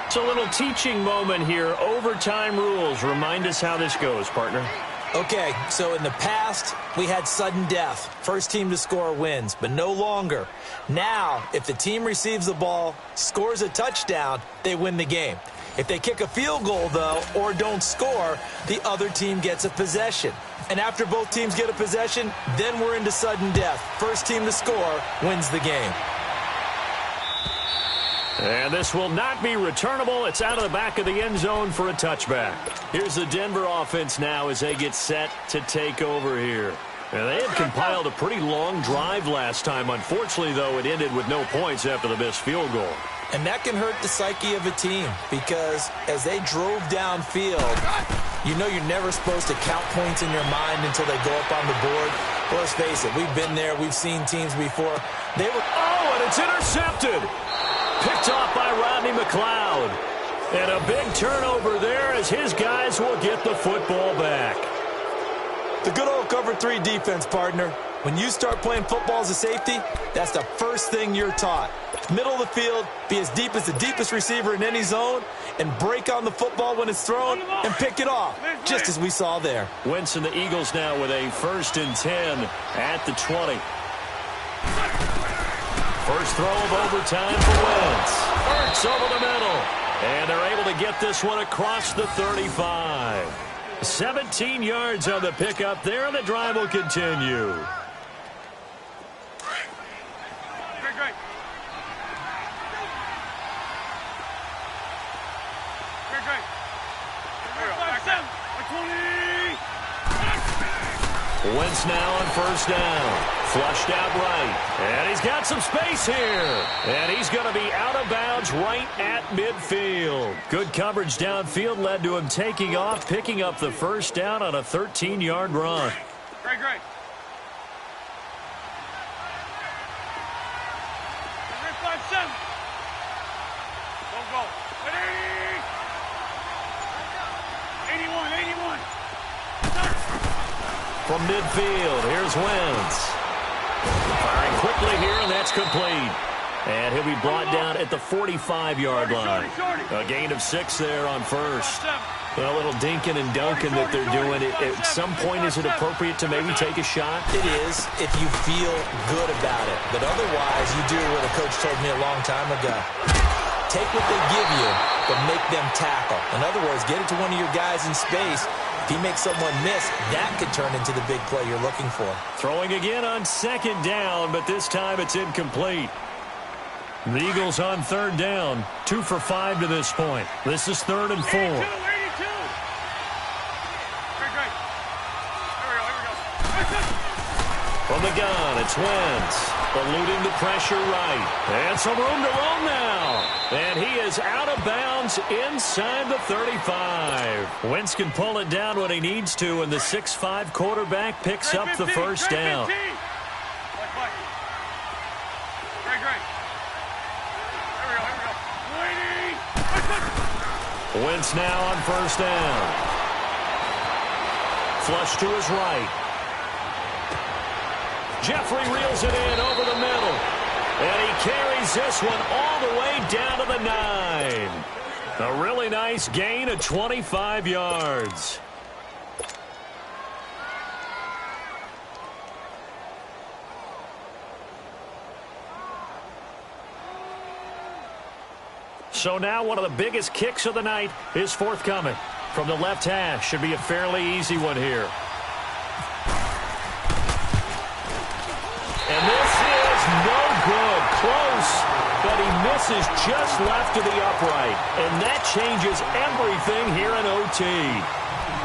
S4: It's a little teaching moment here. Overtime rules. Remind us how this goes, partner.
S2: Okay, so in the past, we had sudden death. First team to score wins, but no longer. Now, if the team receives the ball, scores a touchdown, they win the game. If they kick a field goal, though, or don't score, the other team gets a possession. And after both teams get a possession, then we're into sudden death. First team to score wins the game.
S1: And this will not be returnable. It's out of the back of the end zone for a touchback. Here's the Denver offense now as they get set to take over here. And they had compiled a pretty long drive last time. Unfortunately, though, it ended with no points after the missed field goal.
S2: And that can hurt the psyche of a team because as they drove downfield, you know you're never supposed to count points in your mind until they go up on the board. Well, let's face it, we've been there. We've seen teams before.
S1: Oh, and it's intercepted. Picked off by Rodney McLeod. And a big turnover there as his guys will get the football back.
S2: The good old cover 3 defense, partner. When you start playing football as a safety, that's the first thing you're taught. Middle of the field, be as deep as the deepest receiver in any zone, and break on the football when it's thrown and pick it off, just as we saw there.
S1: Wentz and the Eagles now with a 1st and 10 at the 20. First throw of overtime for Wentz. Hurts over the middle. And they're able to get this one across the 35. 17 yards on the pickup there, and the drive will continue.
S3: Great.
S1: Wentz now on 1st down. Flushed out right. And he's got some space here. And he's going to be out of bounds right at midfield. Good coverage downfield led to him taking off, picking up the 1st down on a 13-yard run.
S3: Great. Don't go. 81.
S1: From midfield, here's Wentz. Firing quickly here, and that's complete. And he'll be brought down at the 45-yard line. A gain of 6 there on 1st. A little dinking and dunking that they're doing. At some point, is it appropriate to maybe take a shot?
S2: It is if you feel good about it. But otherwise, you do what a coach told me a long time ago. Take what they give you, but make them tackle. In other words, get it to one of your guys in space. If he makes someone miss, that could turn into the big play you're looking for.
S1: Throwing again on 2nd down, but this time it's incomplete. The Eagles on 3rd down. 2 for 5 to this point. This is 3rd and 4.
S3: 82.
S1: From the gun, it's Wentz. Eluding the pressure right. And some room to roam now. And he is out of bounds inside the 35. Wentz can pull it down when he needs to, and the 6'5" quarterback picks up the 1st down.
S3: Great. Here we go.
S1: Wentz now on first down. Flush to his right. Jeffrey reels it in over the middle. And he carries this one all the way down to the 9. A really nice gain of 25 yards. So now one of the biggest kicks of the night is forthcoming. From the left hash, should be a fairly easy one here. And this is no good. Close, but he misses just left to the upright. And that changes everything here in OT.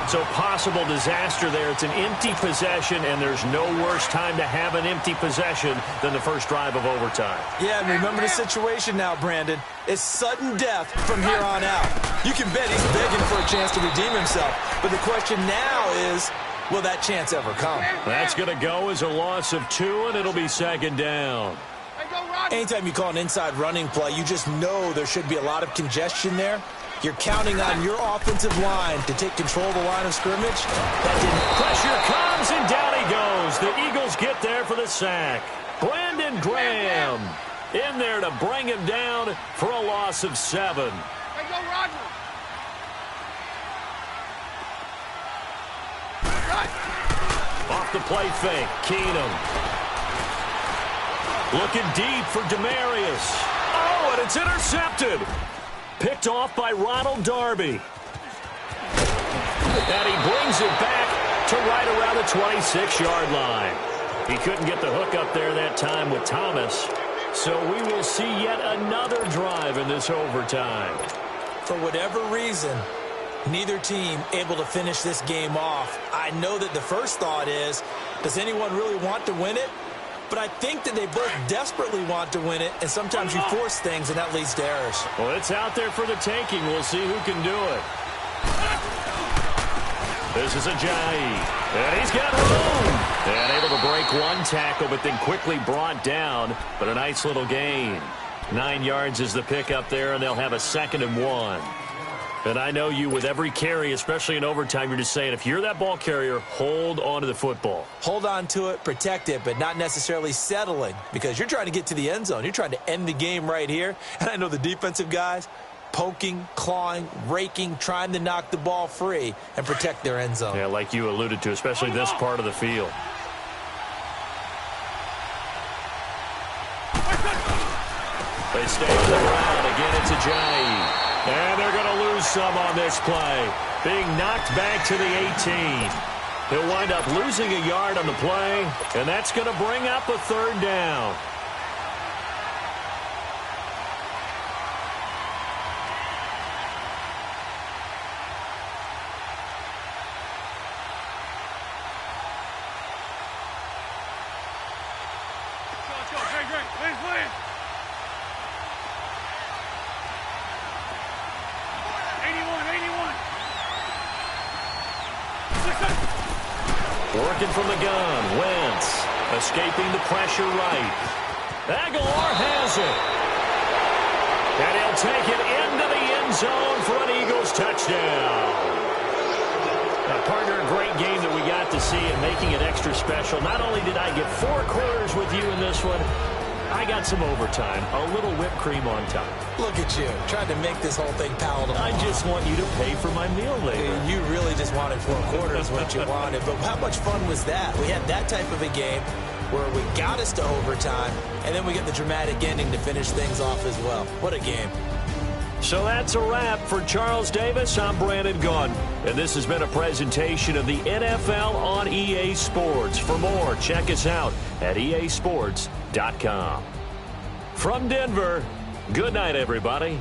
S1: So possible disaster there. It's an empty possession, and there's no worse time to have an empty possession than the first drive of overtime.
S2: Yeah, and remember the situation now, Brandon. It's sudden death from here on out. You can bet he's begging for a chance to redeem himself. But the question now is, will that chance ever come?
S1: That's going to go as a loss of 2, and it'll be second down.
S2: Anytime you call an inside running play, you just know there should be a lot of congestion there. You're counting on your offensive line to take control of the line of scrimmage. That didn't.
S1: Pressure comes, and down he goes. The Eagles get there for the sack. Brandon Graham in there to bring him down for a loss of 7. Off the play fake, Keenum. Looking deep for Demarius. Oh, and it's intercepted. Picked off by Ronald Darby. And he brings it back to right around the 26-yard line. He couldn't get the hook up there that time with Thomas. So we will see yet another drive in this overtime.
S2: For whatever reason, neither team able to finish this game off. I know that the first thought is, does anyone really want to win it? But I think that they both desperately want to win it, and sometimes you force things, and that leads to errors.
S1: Well, it's out there for the taking. We'll see who can do it. This is Ajayi, and he's got room. And able to break one tackle, but then quickly brought down. But a nice little gain. 9 yards is the pickup there, and they'll have a 2nd and 1. And I know you, with every carry, especially in overtime, you're just saying, if you're that ball carrier, hold on to the football.
S2: Hold on to it, protect it, but not necessarily settling, because you're trying to get to the end zone. You're trying to end the game right here. And I know the defensive guys, poking, clawing, raking, trying to knock the ball free and protect their end zone.
S1: Yeah, like you alluded to, especially this part of the field. They stay on the ground. Again, it's Ajayi. And they're going to lose some on this play. Being knocked back to the 18. He'll wind up losing a yard on the play, and that's going to bring up a 3rd down. Working from the gun, Wentz escaping the pressure right. Aguilar has it. And he'll take it into the end zone for an Eagles touchdown. Now, partner, a great game that we got to see and making it extra special. Not only did I get 4 quarters with you in this one, I got some overtime, a little whipped cream on top.
S2: Look at you, trying to make this whole thing palatable.
S1: I just want you to pay for my meal later.
S2: You really just wanted 4 quarters what you wanted. But how much fun was that? We had that type of a game where we got us to overtime, and then we get the dramatic ending to finish things off as well. What a game.
S1: So that's a wrap for Charles Davis. I'm Brandon Gaudin, and this has been a presentation of the NFL on EA Sports. For more, check us out at easports.com. From Denver, good night, everybody.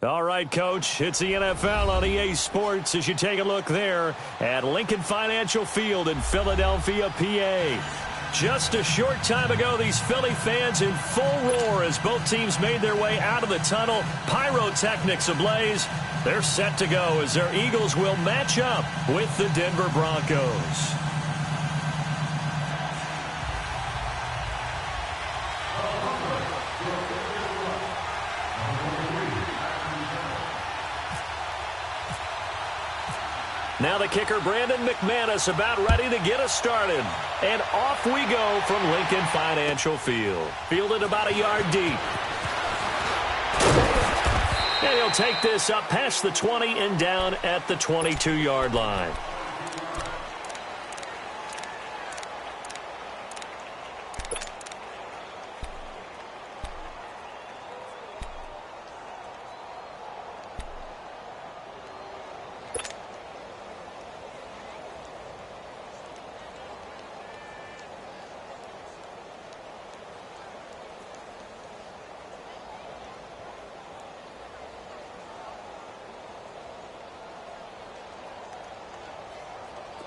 S1: All right, Coach, it's the NFL on EA Sports as you take a look there at Lincoln Financial Field in Philadelphia, PA. Just a short time ago, these Philly fans in full roar as both teams made their way out of the tunnel. Pyrotechnics ablaze. They're set to go as their Eagles will match up with the Denver Broncos. Now the kicker, Brandon McManus, about ready to get us started. And off we go from Lincoln Financial Field. Fielded about a yard deep. And he'll take this up past the 20 and down at the 22-yard line.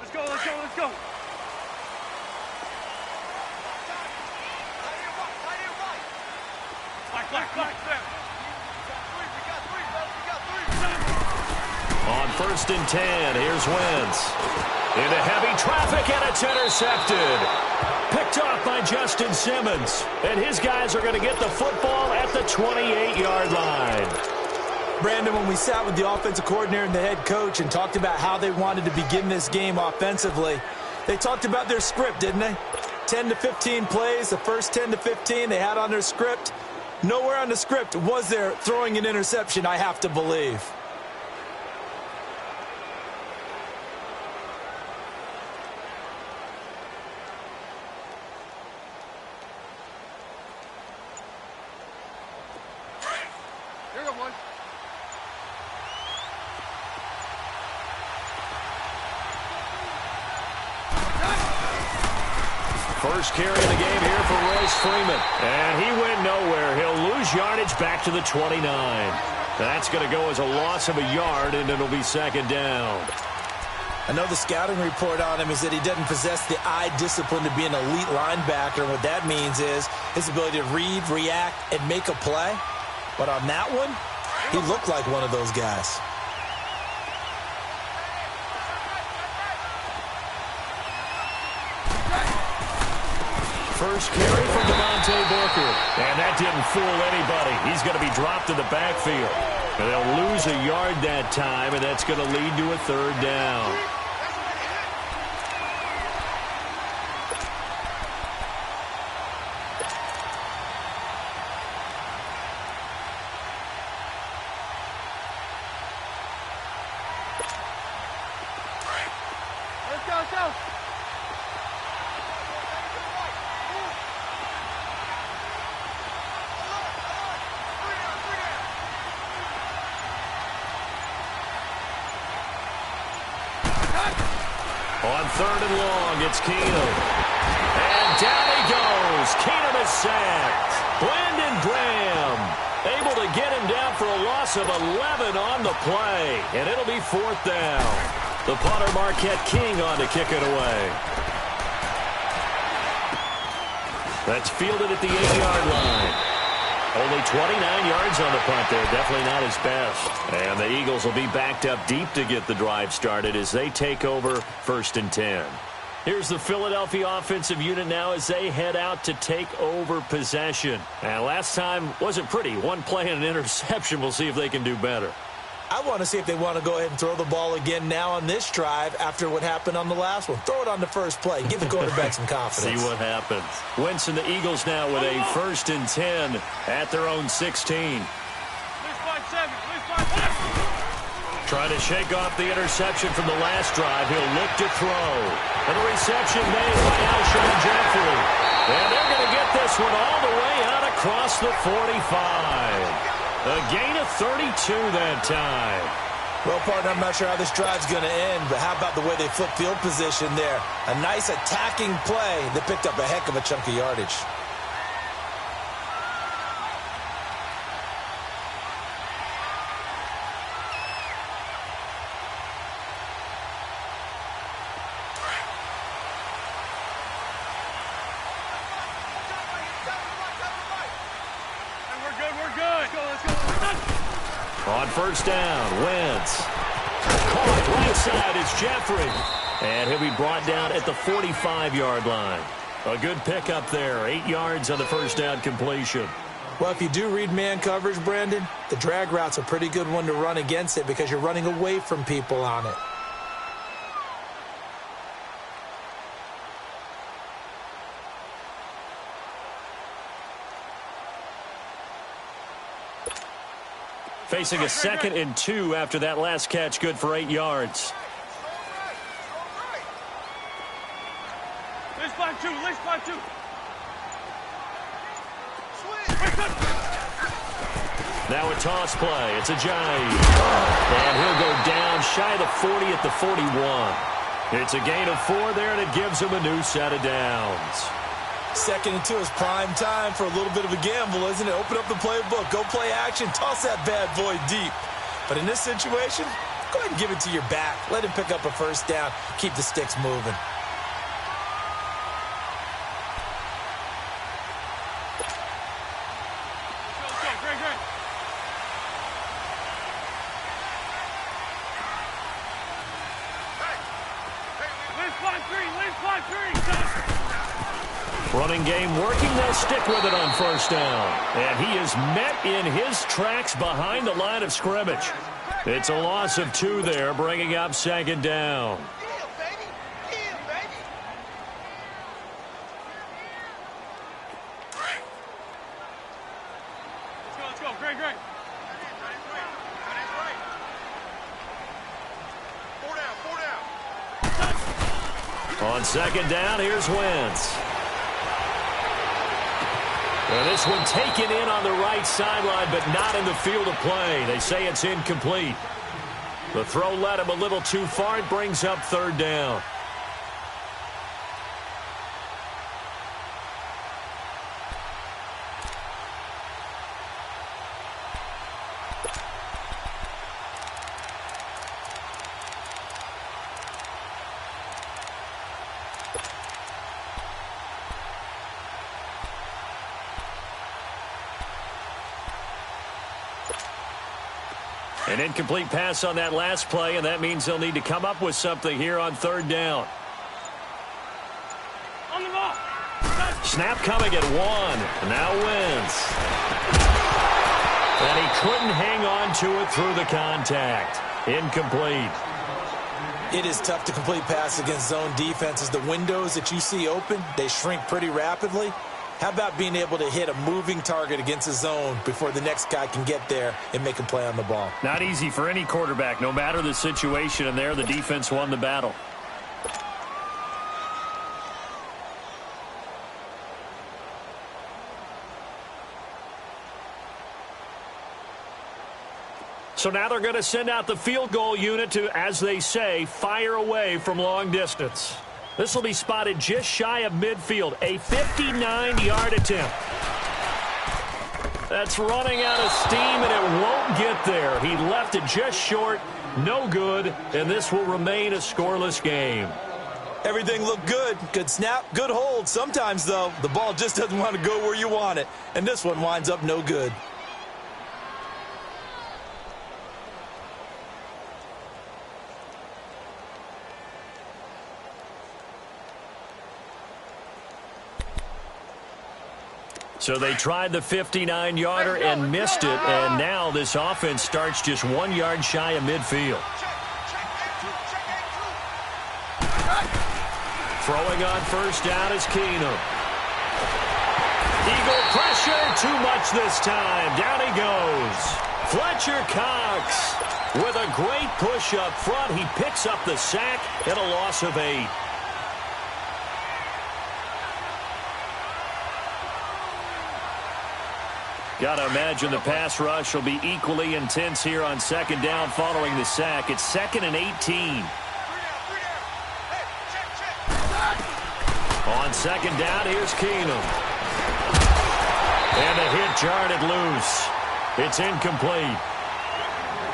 S3: Let's go.
S1: On 1st and 10, here's Wentz. Into heavy traffic, and it's intercepted. Picked off by Justin Simmons. And his guys are going to get the football at the 28-yard line.
S2: Brandon, when we sat with the offensive coordinator and the head coach and talked about how they wanted to begin this game offensively, they talked about their script, didn't they? 10 to 15 plays, the first 10 to 15 they had on their script. Nowhere on the script was there throwing an interception, I have to believe.
S3: Here we go, boys.
S1: First carry of the game here for Royce Freeman. And he went nowhere. He'll lose yardage back to the 29. That's going to go as a loss of a yard, and it'll be second down.
S2: I know the scouting report on him is that he doesn't possess the eye discipline to be an elite linebacker. And what that means is his ability to read, react, and make a play. But on that one, he looked like one of those guys.
S1: First carry from Devontae Booker. And that didn't fool anybody. He's going to be dropped in the backfield. And they'll lose a yard that time, and that's going to lead to a third down.
S3: Let's go.
S1: On 3rd and long, it's Keenum. And down he goes. Keenum is sacked. Brandon Graham able to get him down for a loss of 11 on the play. And it'll be 4th down. The punter, Marquette King, on to kick it away. That's fielded at the 8-yard line. Only 29 yards on the punt there. Definitely not his best. And the Eagles will be backed up deep to get the drive started as they take over 1st and 10. Here's the Philadelphia offensive unit now as they head out to take over possession. And last time wasn't pretty. One play and an interception. We'll see if they can do better.
S2: I want to see if they want to go ahead and throw the ball again now on this drive after what happened on the last one. Throw it on the first play. Give the quarterback some confidence.
S1: See what happens. Wentz and the Eagles now with a 1st and 10 at their own 16. Trying to shake off the interception from the last drive. He'll look to throw. And the reception made by Alshon Jeffrey. And they're going to get this one all the way out across the 45. A gain of 32 that time.
S2: Well, partner, I'm not sure how this drive's going to end, but how about the way they flip field position there? A nice attacking play that picked up a heck of a chunk of yardage.
S1: On first down, Wentz. Caught right side is Jeffrey. And he'll be brought down at the 45-yard line. A good pickup there. 8 yards on the first down completion.
S2: Well, if you do read man coverage, Brandon, the drag route's a pretty good one to run against it because you're running away from people on it.
S1: Facing a 2nd and 2 after that last catch, good for 8 yards.
S3: Let's find two. Let's find two.
S1: Now a toss play. It's Ajayi. And he'll go down shy of the 40 at the 41. It's a gain of 4 there, and it gives him a new set of downs.
S2: 2nd and 2 is prime time for a little bit of a gamble, isn't it? Open up the playbook, go play action, toss that bad boy deep. But in this situation, go ahead and give it to your back. Let him pick up a first down, keep the sticks moving.
S1: Running game working. They'll stick with it on first down. And he is met in his tracks behind the line of scrimmage. It's a loss of 2 there, bringing up 2nd down.
S3: Let's go. Great.
S1: On 2nd down, here's Wentz. And this one taken in on the right sideline, but not in the field of play. They say it's incomplete. The throw led him a little too far. It brings up 3rd down. An incomplete pass on that last play, and that means they'll need to come up with something here on 3rd down.
S3: On the ball.
S1: Snap coming at 1. Now Wentz. And he couldn't hang on to it through the contact. Incomplete.
S2: It is tough to complete pass against zone defenses. The windows that you see open, they shrink pretty rapidly. How about being able to hit a moving target against a zone before the next guy can get there and make a play on the ball?
S4: Not easy for any quarterback, no matter the situation, and there the defense won the battle.
S1: So now they're going to send out the field goal unit to, as they say, fire away from long distance. This will be spotted just shy of midfield, a 59-yard attempt. That's running out of steam, and it won't get there. He left it just short, no good, and this will remain a scoreless game.
S2: Everything looked good. Good snap, good hold. Sometimes, though, the ball just doesn't want to go where you want it, and this one winds up no good.
S1: So they tried the 59-yarder and missed it, and now this offense starts just 1 yard shy of midfield. Throwing on first down is Keenum. Eagle pressure, too much this time. Down he goes. Fletcher Cox with a great push up front. He picks up the sack and a loss of 8. Got to imagine the pass rush will be equally intense here on second down following the sack. It's 2nd and 18. On second down, here's Keenum. And the hit jarred it loose. It's incomplete.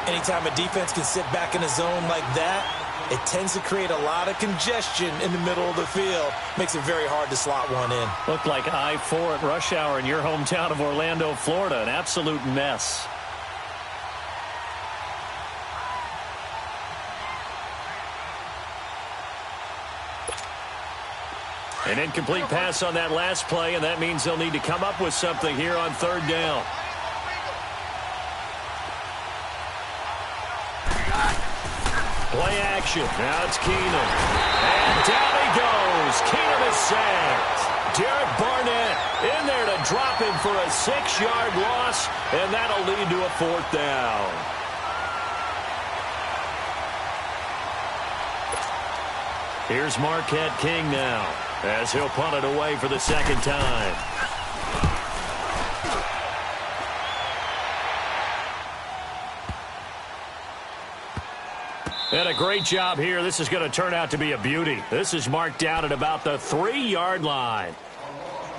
S2: Anytime a defense can sit back in a zone like that, it tends to create a lot of congestion in the middle of the field. Makes it very hard to slot one in.
S4: Looked like I-4 at rush hour in your hometown of Orlando, Florida. An absolute mess.
S1: An incomplete pass on that last play, and that means they'll need to come up with something here on third down. Play action. Now it's Keenum. And down he goes. Keenum is sacked. Derek Barnett in there to drop him for a 6-yard loss, and that'll lead to a 4th down. Here's Marquette King now, as he'll punt it away for the 2nd time. And a great job here. This is going to turn out to be a beauty. This is marked down at about the 3-yard line.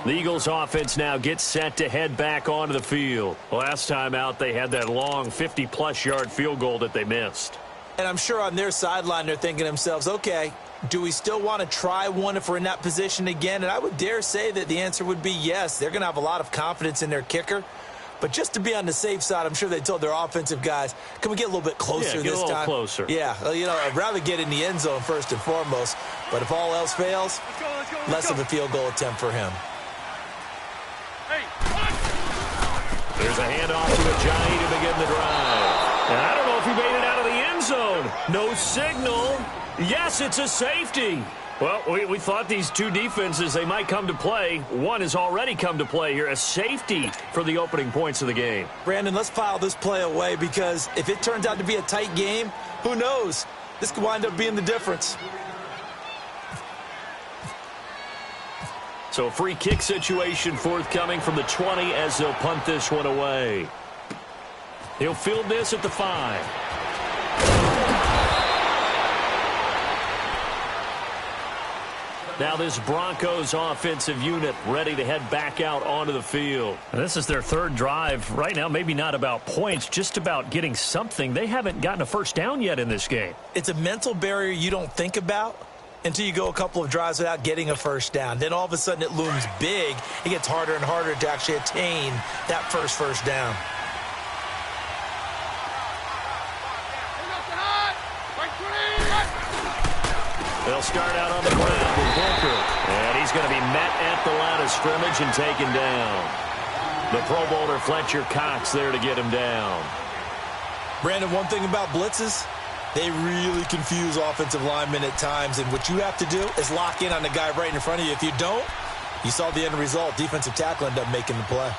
S1: The Eagles offense now gets set to head back onto the field. Last time out, they had that long 50-plus yard field goal that they missed.
S2: And I'm sure on their sideline, they're thinking to themselves, okay, do we still want to try one if we're in that position again? And I would dare say that the answer would be yes. They're going to have a lot of confidence in their kicker. But just to be on the safe side, I'm sure they told their offensive guys, can we get a little bit closer this time?
S1: Get a little closer.
S2: Yeah, you know, I'd rather get in the end zone first and foremost. But if all else fails, less of a field goal attempt for him.
S1: There's a handoff to Ajayi to begin the drive. And I don't know if he made it out of the end zone. No signal. Yes, it's a safety. Well, we thought these two defenses, they might come to play. One has already come to play here, a safety for the opening points of the game.
S2: Brandon, let's file this play away because if it turns out to be a tight game, who knows? This could wind up being the difference.
S1: So a free kick situation forthcoming from the 20 as they'll punt this one away. He'll field this at the 5. Now this Broncos offensive unit ready to head back out onto the field.
S4: And this is their 3rd drive. Right now, maybe not about points, just about getting something. They haven't gotten a first down yet in this game.
S2: It's a mental barrier you don't think about until you go a couple of drives without getting a first down. Then all of a sudden it looms big. It gets harder and harder to actually attain that first down.
S1: They'll start out on the ground with Booker. And he's going to be met at the line of scrimmage and taken down. The Pro Bowler Fletcher Cox there to get him down.
S2: Brandon, one thing about blitzes, they really confuse offensive linemen at times. And what you have to do is lock in on the guy right in front of you. If you don't, you saw the end result. Defensive tackle ended up making the play.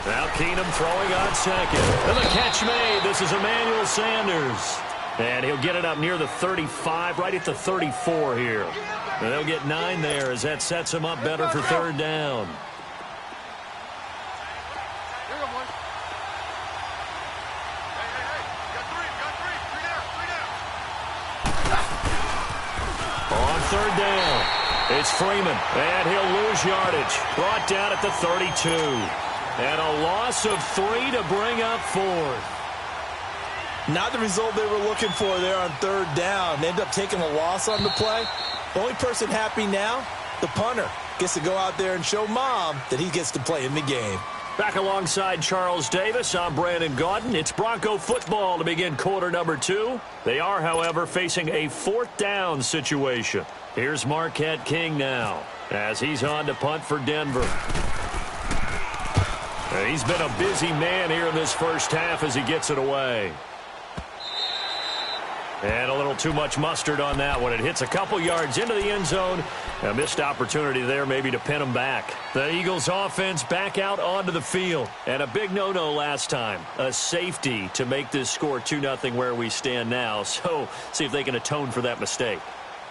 S1: Now Keenum throwing on second. And the catch made. This is Emmanuel Sanders. And he'll get it up near the 35, right at the 34 here. And they'll get 9 there as that sets him up better for 3rd down. On 3rd down, it's Freeman. And he'll lose yardage. Brought down at the 32. And a loss of 3 to bring up 4th.
S2: Not the result they were looking for there on 3rd down. They end up taking a loss on the play. The only person happy now, the punter, gets to go out there and show Mom that he gets to play in the game.
S1: Back alongside Charles Davis, I'm Brandon Gaudin. It's Bronco football to begin quarter number 2. They are, however, facing a 4th down situation. Here's Marquette King now as he's on to punt for Denver. He's been a busy man here in this first half as he gets it away. And a little too much mustard on that one. It hits a couple yards into the end zone. A missed opportunity there maybe to pin him back. The Eagles offense back out onto the field. And a big no-no last time. A safety to make this score 2-0 where we stand now. So see if they can atone for that mistake.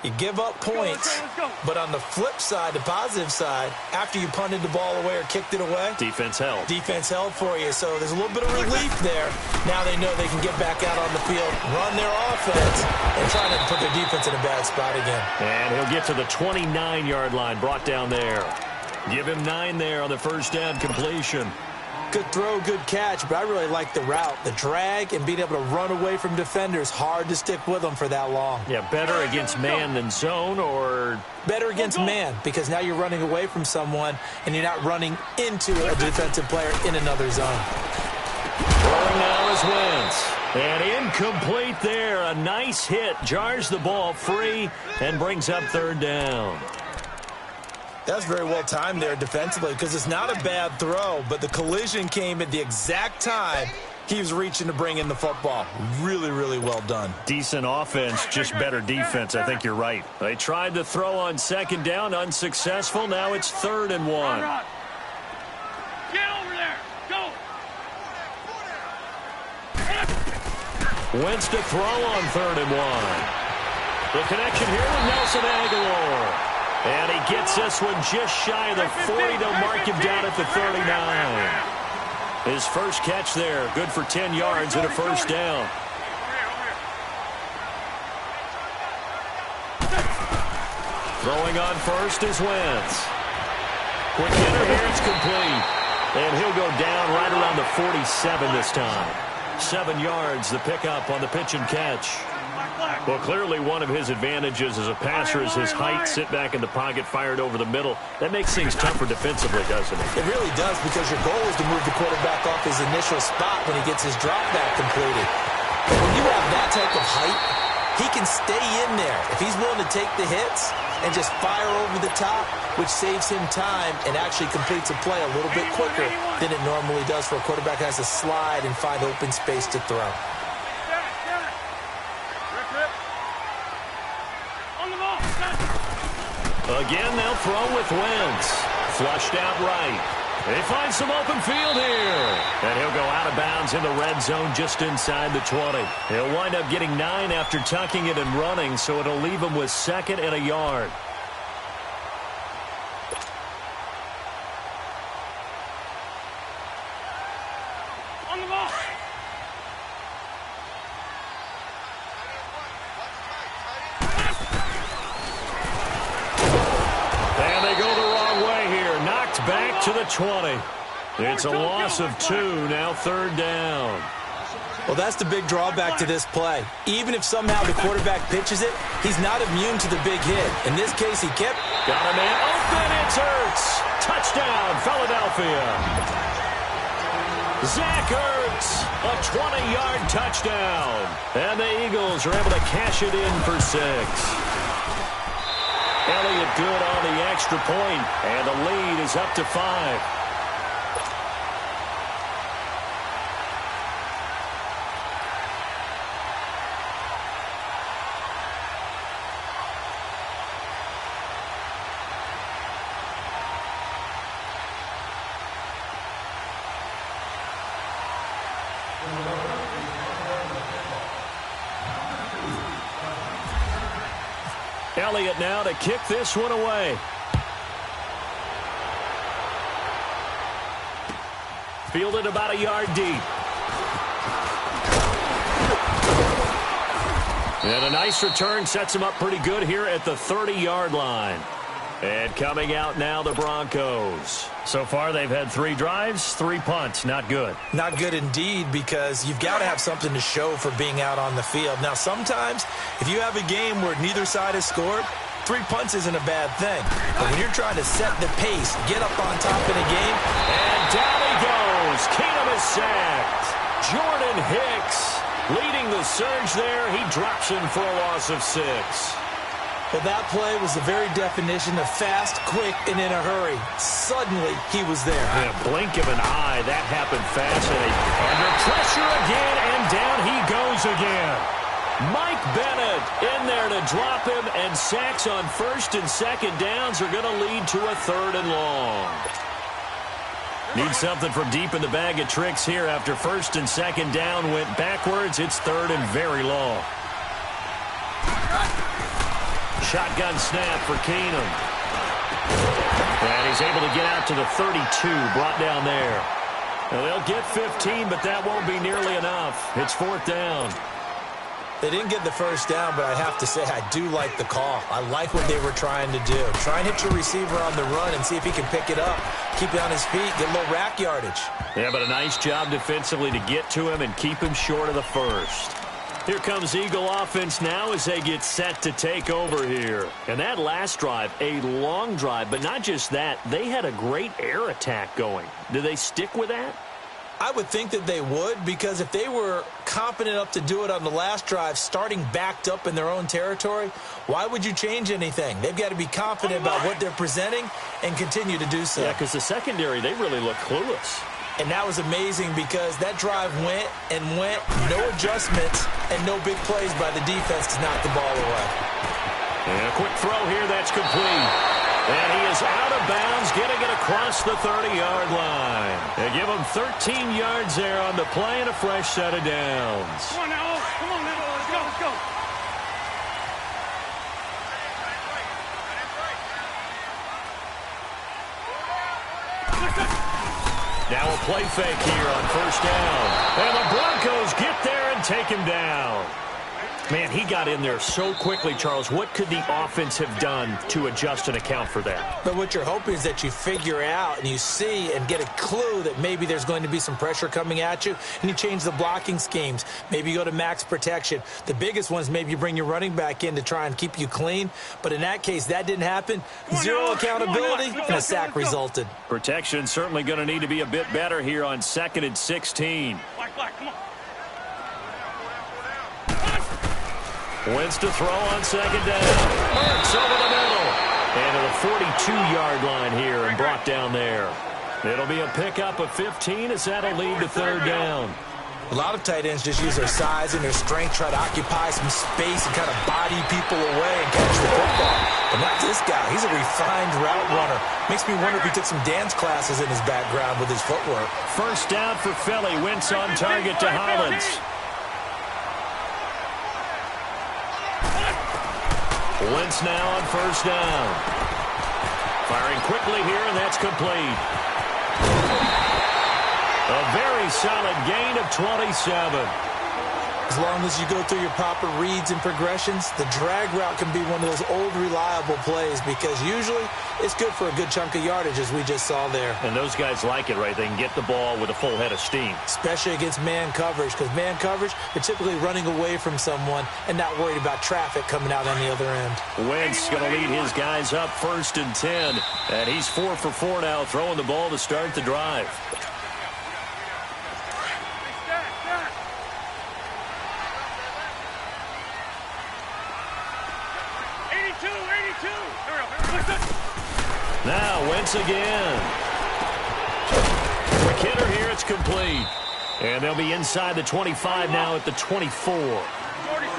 S2: You give up points, but on the flip side, the positive side, after you punted the ball away or kicked it away,
S1: defense held.
S2: Defense held for you, so there's a little bit of relief there. Now they know they can get back out on the field, run their offense, and try to put their defense in a bad spot again.
S1: And he'll get to the 29-yard line, brought down there. Give him 9 there on the first down completion.
S2: Good throw, good catch, but I really like the route. The drag and being able to run away from defenders, hard to stick with them for that long.
S4: Yeah, better against man than zone, or?
S2: Better against man, because now you're running away from someone and you're not running into a defensive player in another zone.
S1: Throwing now is Wentz. And incomplete there. A nice hit. Jars the ball free and brings up third down.
S2: That's very well timed there defensively, because it's not a bad throw, but the collision came at the exact time he was reaching to bring in the football. Really, really well done.
S4: Decent offense, just better defense. I think you're right.
S1: They tried to throw on second down, unsuccessful. Now it's 3rd and 1.
S3: Get over there. Go.
S1: Wentz to throw on 3rd and 1. The connection here with Nelson Aguilar. And he gets this one just shy of the 40. They'll mark him down at the 39. His first catch there, good for 10 yards and a first down. Throwing on first is Wentz. Quick hitter here, it's complete. And he'll go down right around the 47 this time. 7 yards, the pickup on the pitch and catch. Well, clearly one of his advantages as a passer is his height. Sit back in the pocket, fired over the middle. That makes things tougher defensively, doesn't it?
S2: It really does, because your goal is to move the quarterback off his initial spot when he gets his drop back completed. But when you have that type of height, he can stay in there. If he's willing to take the hits and just fire over the top, which saves him time and actually completes a play a little bit quicker than it normally does for a quarterback who has to slide and find open space to throw.
S1: Again, they'll throw with Wentz. Flushed out right. They find some open field here. And he'll go out of bounds in the red zone just inside the 20. He'll wind up getting 9 after tucking it and running, so it'll leave him with 2nd and a yard.
S3: On the ball.
S1: And they go the wrong way here. Knocked back to the 20. It's a loss of 2. Now 3rd down.
S2: Well, that's the big drawback to this play. Even if somehow the quarterback pitches it, he's not immune to the big hit. In this case, he kept.
S1: Got a man open. It's Ertz. Touchdown, Philadelphia. Zach Ertz, a 20-yard touchdown. And the Eagles are able to cash it in for 6. Elliott good on the extra point, and the lead is up to 5. Elliott now to kick this one away. Fielded about a yard deep. And a nice return sets him up pretty good here at the 30-yard line. And coming out now, the Broncos.
S4: So far, they've had 3 drives, 3 punts. Not good.
S2: Not good indeed, because you've got to have something to show for being out on the field. Now, sometimes, if you have a game where neither side has scored, 3 punts isn't a bad thing. But when you're trying to set the pace, get up on top in a game.
S1: And down he goes. Keenum is sacked. Jordan Hicks leading the surge there. He drops him for a loss of 6.
S2: Well, that play was the very definition of fast, quick, and in a hurry. Suddenly, he was there.
S1: In a blink of an eye, that happened fast. And under pressure again, and down he goes again. Mike Bennett in there to drop him, and sacks on 1st and 2nd downs are going to lead to a 3rd and long. Need something from deep in the bag of tricks here after 1st and 2nd down went backwards. It's 3rd and very long. Shotgun snap for Keenum. And he's able to get out to the 32, brought down there. Now they'll get 15, but that won't be nearly enough. It's 4th down.
S2: They didn't get the first down, but I have to say I do like the call. I like what they were trying to do. Try and hit your receiver on the run and see if he can pick it up, keep it on his feet, get a little rack yardage.
S1: Yeah, but a nice job defensively to get to him and keep him short of the first. Here comes Eagle offense now as they get set to take over here. And that last drive, a long drive, but not just that. They had a great air attack going. Do they stick with that?
S2: I would think that they would, because if they were confident enough to do it on the last drive, starting backed up in their own territory, why would you change anything? They've got to be confident about what they're presenting and continue to do so.
S1: Yeah, because the secondary, they really look clueless.
S2: And that was amazing because that drive went and went, no adjustments, and no big plays by the defense to knock the ball away.
S1: And a quick throw here, that's complete. And he is out of bounds, getting it across the 30-yard line. They give him 13 yards there on the play and a fresh set of downs.
S3: Come on now. Come on now. Let's go. Let's go.
S1: Now a play fake here on first down. And the Broncos get there and take him down. Man, he got in there so quickly, Charles. What could the offense have done to adjust and account for that?
S2: But what you're hoping is that you figure out and you see and get a clue that maybe there's going to be some pressure coming at you, and you change the blocking schemes. Maybe you go to max protection. The biggest one is maybe you bring your running back in to try and keep you clean. But in that case, that didn't happen. Zero accountability, and a sack resulted.
S1: Protection certainly going to need to be a bit better here on 2nd and 16.
S3: Black, come on.
S1: Wentz to throw on 2nd down. Marks over the middle. And to the 42-yard line here and brought down there. It'll be a pickup of 15 as that'll lead to 3rd down.
S2: A lot of tight ends just use their size and their strength, try to occupy some space and kind of body people away and catch the football. But not this guy. He's a refined route runner. Makes me wonder if he took some dance classes in his background with his footwork.
S1: First down for Philly. Wentz on target to Hollins. Wentz now on first down. Firing quickly here, and that's complete. A very solid gain of 27.
S2: As long as you go through your proper reads and progressions, the drag route can be one of those old reliable plays because usually it's good for a good chunk of yardage, as we just saw there.
S1: And those guys like it, right? They can get the ball with a full head of steam.
S2: Especially against man coverage, because man coverage, they're typically running away from someone and not worried about traffic coming out on the other end.
S1: Wentz going to lead his guys up 1st and 10. And he's 4 for 4 now, throwing the ball to start the drive. Now Wentz again. McKinnon here, it's complete. And they'll be inside the 25 now at the 24.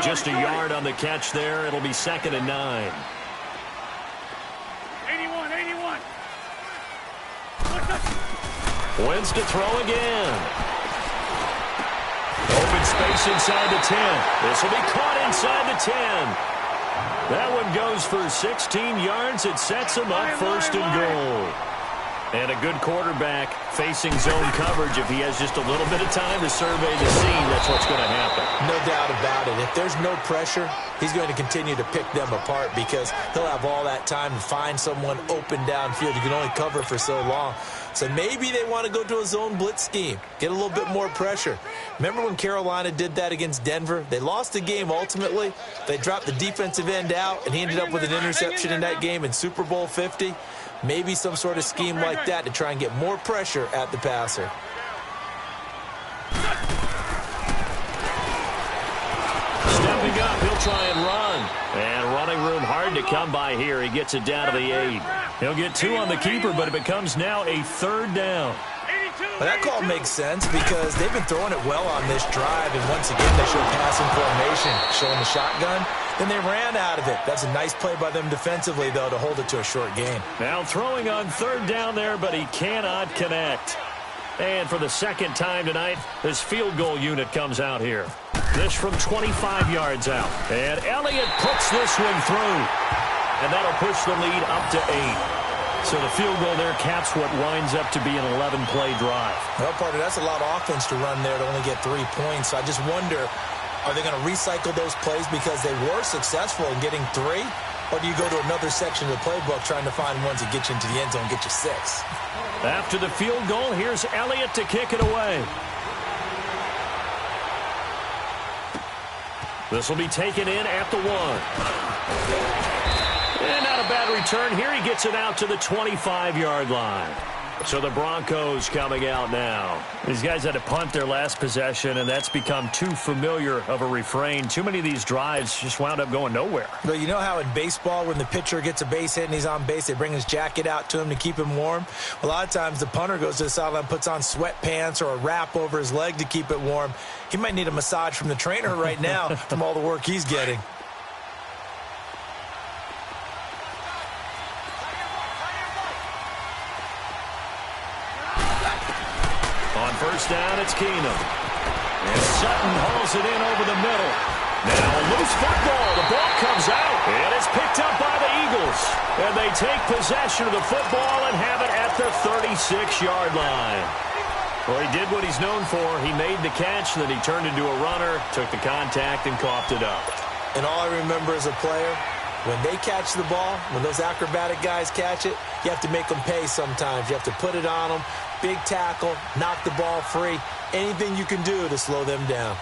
S1: Just a yard on the catch there. It'll be 2nd and 9.
S3: 81.
S1: Wentz to throw again. Open space inside the 10. This will be caught inside the 10. That one goes for 16 yards. It sets him up 1st and goal. And a good quarterback facing zone coverage. If he has just a little bit of time to survey the scene, that's what's going to happen.
S2: No doubt about it. If there's no pressure, he's going to continue to pick them apart because he'll have all that time to find someone open downfield. You can only cover for so long. So maybe they want to go to a zone blitz scheme, get a little bit more pressure. Remember when Carolina did that against Denver? They lost the game ultimately. They dropped the defensive end out, and he ended up with an interception in that game in Super Bowl 50. Maybe some sort of scheme like that to try and get more pressure at the passer.
S1: Stepping up, he'll try and run. And running room hard to come by here. He gets it down to the 8. He'll get 2 on the keeper, but it becomes now a 3rd down.
S2: Well, that call makes sense because they've been throwing it well on this drive, and once again they show passing formation, showing the shotgun. Then they ran out of it. That's a nice play by them defensively, though, to hold it to a short gain.
S1: Now throwing on 3rd down there, but he cannot connect. And for the 2nd time tonight, this field goal unit comes out here. This from 25 yards out. And Elliott puts this one through. And that'll push the lead up to 8. So the field goal there caps what winds up to be an 11-play drive.
S2: Well, partner, that's a lot of offense to run there to only get 3 points. So I just wonder, Are they going to recycle those plays because they were successful in getting 3? Or do you go to another section of the playbook trying to find ones that get you into the end zone and get you 6?
S1: After the field goal, here's Elliott to kick it away. This will be taken in at the 1. And not a bad return here. He gets it out to the 25-yard line. So the Broncos coming out now. These guys had to punt their last possession, and that's become too familiar of a refrain. Too many of these drives just wound up going nowhere.
S2: But you know how in baseball, when the pitcher gets a base hit and he's on base, they bring his jacket out to him to keep him warm? A lot of times the punter goes to the sideline, puts on sweatpants or a wrap over his leg to keep it warm. He might need a massage from the trainer right now from all the work he's getting.
S1: First down, it's Keenum. And Sutton hauls it in over the middle. Now a loose football. The ball comes out. And it's picked up by the Eagles. And they take possession of the football and have it at the 36-yard line. Well, he did what he's known for. He made the catch, then he turned into a runner, took the contact, and coughed it up.
S2: And all I remember as a player, when they catch the ball, when those acrobatic guys catch it, you have to make them pay sometimes. You have to put it on them. Big tackle, knock the ball free. Anything you can do to slow them down.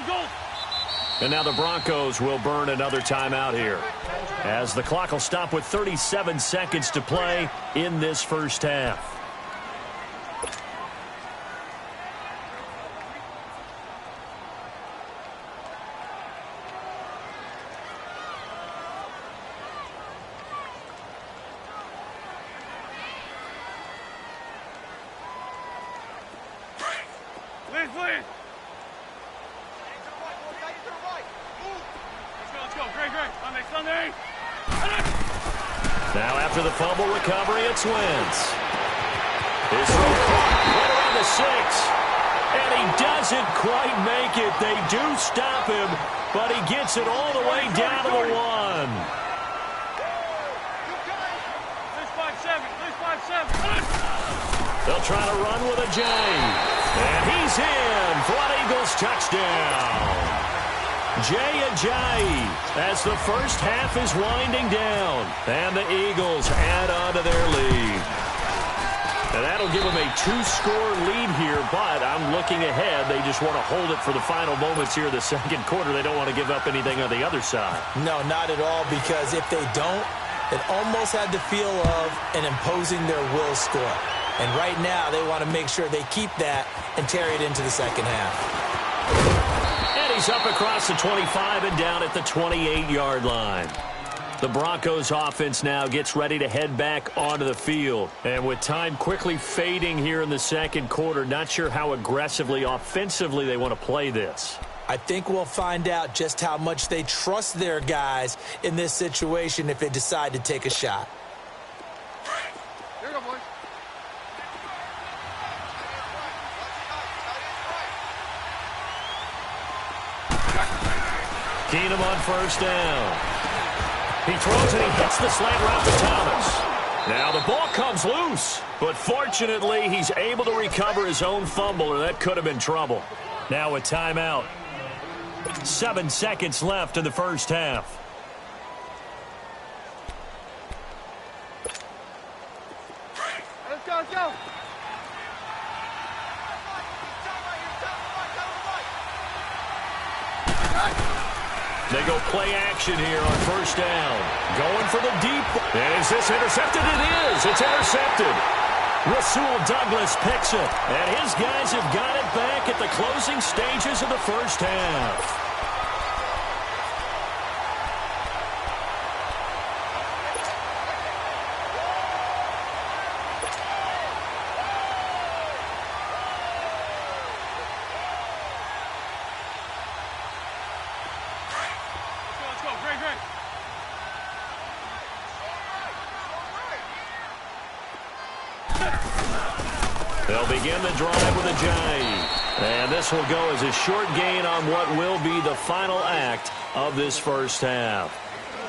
S3: Go.
S1: And now the Broncos will burn another timeout here, as the clock will stop with 37 seconds to play in this first half.
S3: Please. Let's go. Great. Sunday.
S1: Now after the fumble recovery, it's Wentz. His throw caught right around the 6. And he doesn't quite make it. They do stop him, but he gets it all the way down to the 1.
S3: Please 5-7.
S1: They'll try to run with a J. And he's in for an Eagles touchdown. Jay Ajayi as the first half is winding down. And the Eagles add on to their lead. And that'll give them a 2-score lead here, but I'm looking ahead. They just want to hold it for the final moments here of the second quarter. They don't want to give up anything on the other side.
S2: No, not at all, because if they don't, it almost had the feel of an imposing their will score. And right now, they want to make sure they keep that and carry it into the second half.
S1: And he's up across the 25 and down at the 28-yard line. The Broncos offense now gets ready to head back onto the field. And with time quickly fading here in the second quarter, not sure how aggressively, offensively they want to play this.
S2: I think we'll find out just how much they trust their guys in this situation if they decide to take a shot.
S3: Here we go, boys.
S1: Keenum on first down. He throws and he hits the slant route to Thomas. Now the ball comes loose, but fortunately he's able to recover his own fumble, or that could have been trouble. Now a timeout. 7 seconds left in the first half.
S3: Let's go.
S1: They go play action here on first down. Going for the deep. And is this intercepted? It is. It's intercepted. Rasul Douglas picks it. And his guys have got it back at the closing stages of the first half. They'll begin the drive with a J. And this will go as a short gain on what will be the final act of this first half.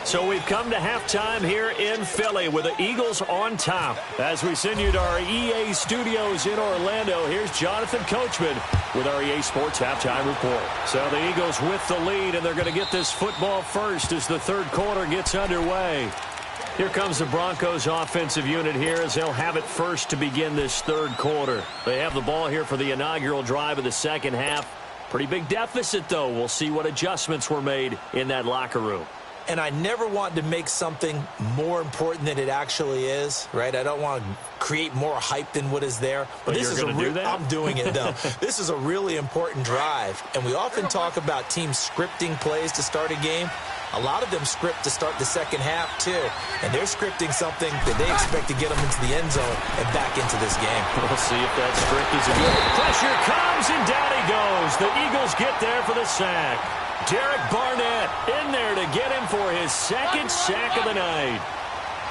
S1: So we've come to halftime here in Philly with the Eagles on top. As we send you to our EA studios in Orlando, here's Jonathan Coachman with our EA Sports Halftime Report. So the Eagles with the lead, and they're going to get this football first as the third quarter gets underway. Here comes the Broncos offensive unit here as they'll have it first to begin this third quarter. They have the ball here for the inaugural drive of the second half. Pretty big deficit, though. We'll see what adjustments were made in that locker room.
S2: And I never want to make something more important than it actually is, right? I don't want to create more hype than what is there.
S1: But this is do that?
S2: I'm doing it, though. This is a really important drive. And we often talk about teams scripting plays to start a game. A lot of them script to start the second half, too. And they're scripting something that they expect to get them into the end zone and back into this game.
S1: We'll see if that script is a good. Pressure comes, and down he goes. The Eagles get there for the sack. Derek Barnett in there to get him for his second sack of the night.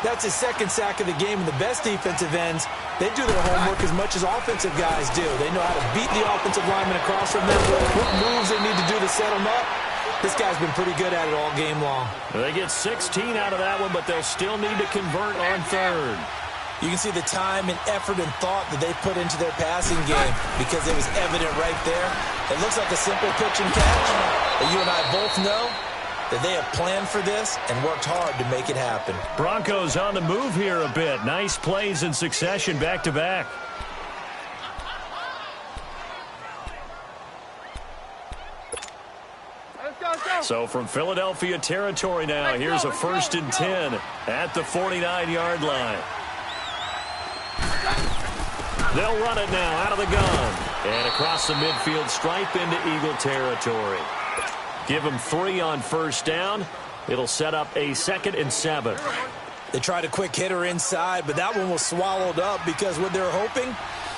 S2: That's his second sack of the game, and the best defensive ends, they do their homework as much as offensive guys do. They know how to beat the offensive lineman across from them, what moves they need to do to set them up. This guy's been pretty good at it all game long.
S1: They get 16 out of that one, but they'll still need to convert on third.
S2: You can see the time and effort and thought that they put into their passing game because it was evident right there. It looks like a simple pitch and catch, but you and I both know that they have planned for this and worked hard to make it happen.
S4: Broncos on the move here a bit. Nice plays in succession back-to-back. So from Philadelphia territory now, here's a 1st and 10 at the 49-yard line. They'll run it now out of the gun. And across the midfield stripe into Eagle territory. Give them 3 on first down. It'll set up a 2nd and 7.
S2: They tried a quick hitter inside, but that one was swallowed up because what they're hoping,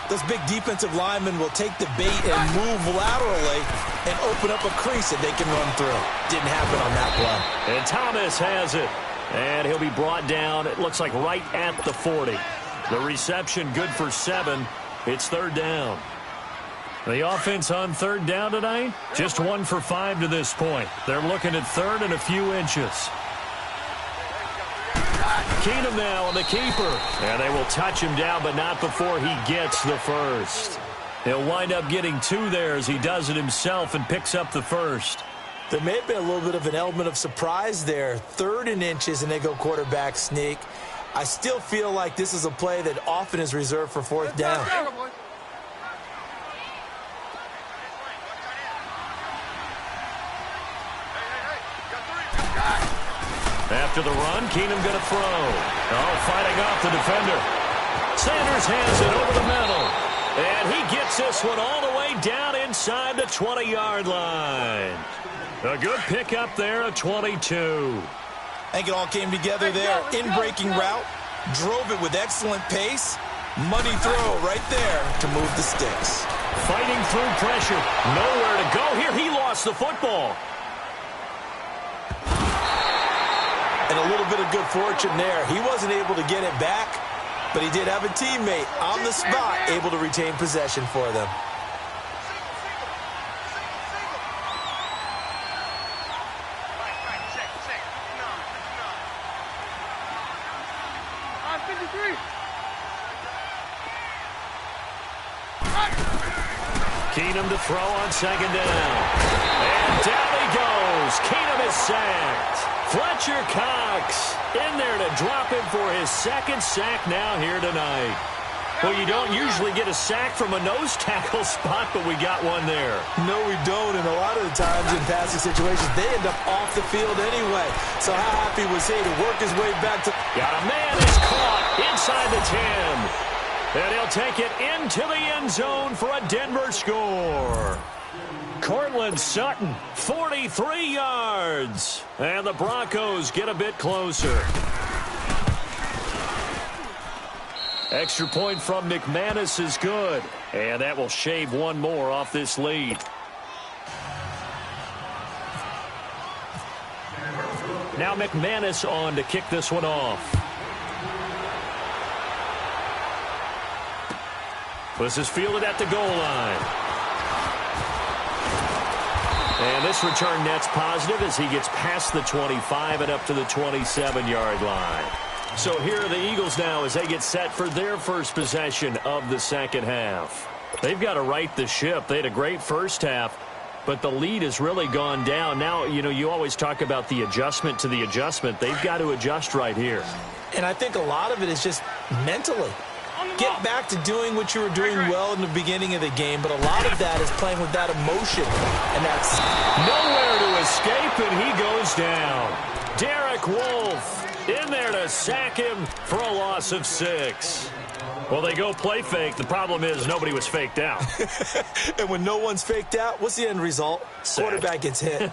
S2: those big defensive linemen will take the bait and move laterally and open up a crease that they can run through. Didn't happen on that play.
S1: And Thomas has it. And he'll be brought down, it looks like right at the 40. The reception good for 7. It's third down.
S4: The offense on third down tonight, just 1 for 5 to this point. They're looking at third and a few inches.
S1: Keenum now on the keeper. And they will touch him down, but not before he gets the first.
S4: He'll wind up getting 2 there as he does it himself and picks up the first.
S2: There may have been a little bit of an element of surprise there. 3rd and inches, and they go quarterback sneak. I still feel like this is a play that often is reserved for 4th down.
S1: After the run, Keenum going to throw. Oh, fighting off the defender. Sanders has it over the middle. And he gets this one all the way down inside the 20-yard line. A good pickup there at 22.
S2: I think it all came together there. In-breaking route, drove it with excellent pace. Money throw right there to move the sticks.
S1: Fighting through pressure. Nowhere to go here. He lost the football.
S2: And a little bit of good fortune there. He wasn't able to get it back, but he did have a teammate on the spot able to retain possession for them.
S1: Keenum to throw on second down. And down he goes. Keenum is sacked. Fletcher Cox in there to drop him for his 2nd sack now here tonight. Well, you don't usually get a sack from a nose tackle spot, but we got one there.
S2: No, we don't, and a lot of the times in passing situations, they end up off the field anyway. So how happy was he to work his way back to...
S1: Got a man is caught inside the 10. And he'll take it into the end zone for a Denver score. Cortland Sutton, 43 yards. And the Broncos get a bit closer. Extra point from McManus is good. And that will shave 1 more off this lead. Now McManus on to kick this one off. This is fielded at the goal line. And this return net's positive as he gets past the 25 and up to the 27-yard line. So here are the Eagles now as they get set for their first possession of the second half. They've got to right the ship. They had a great first half, but the lead has really gone down. Now, you always talk about the adjustment to the adjustment. They've got to adjust right here.
S2: And I think a lot of it is just mentally. Get back to doing what you were doing well in the beginning of the game, but a lot of that is playing with that emotion. And that's
S1: nowhere to escape, and he goes down. Derek Wolfe in there to sack him for a loss of 6. Well, they go play fake. The problem is nobody was faked out.
S2: And when no one's faked out, what's the end result?
S1: Sack.
S2: Quarterback gets hit.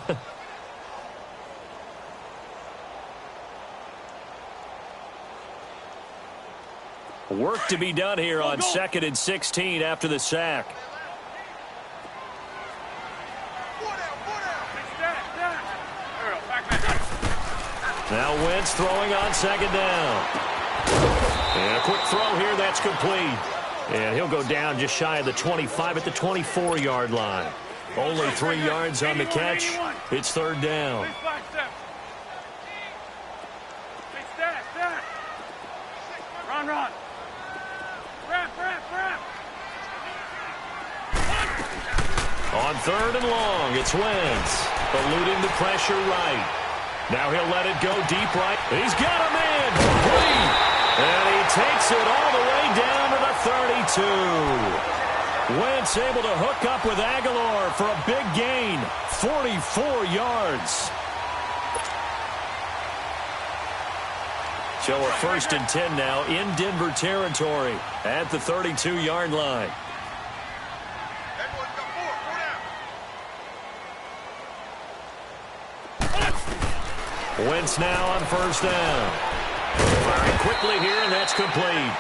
S1: Work to be done here on 2nd and 16 after the sack. Now Wentz throwing on 2nd down. And a quick throw here, that's complete. And he'll go down just shy of the 25 at the 24-yard line. Only 3 yards on the catch. It's 3rd down.
S3: Run.
S1: On 3rd and long, it's Wentz. Eluding the pressure right. Now he'll let it go deep right. He's got a man. Complete. And he takes it all the way down to the 32. Wentz able to hook up with Aguilar for a big gain. 44 yards. So a 1st and 10 now in Denver territory at the 32-yard line. Wentz now on 1st down. Firing quickly here, and that's complete.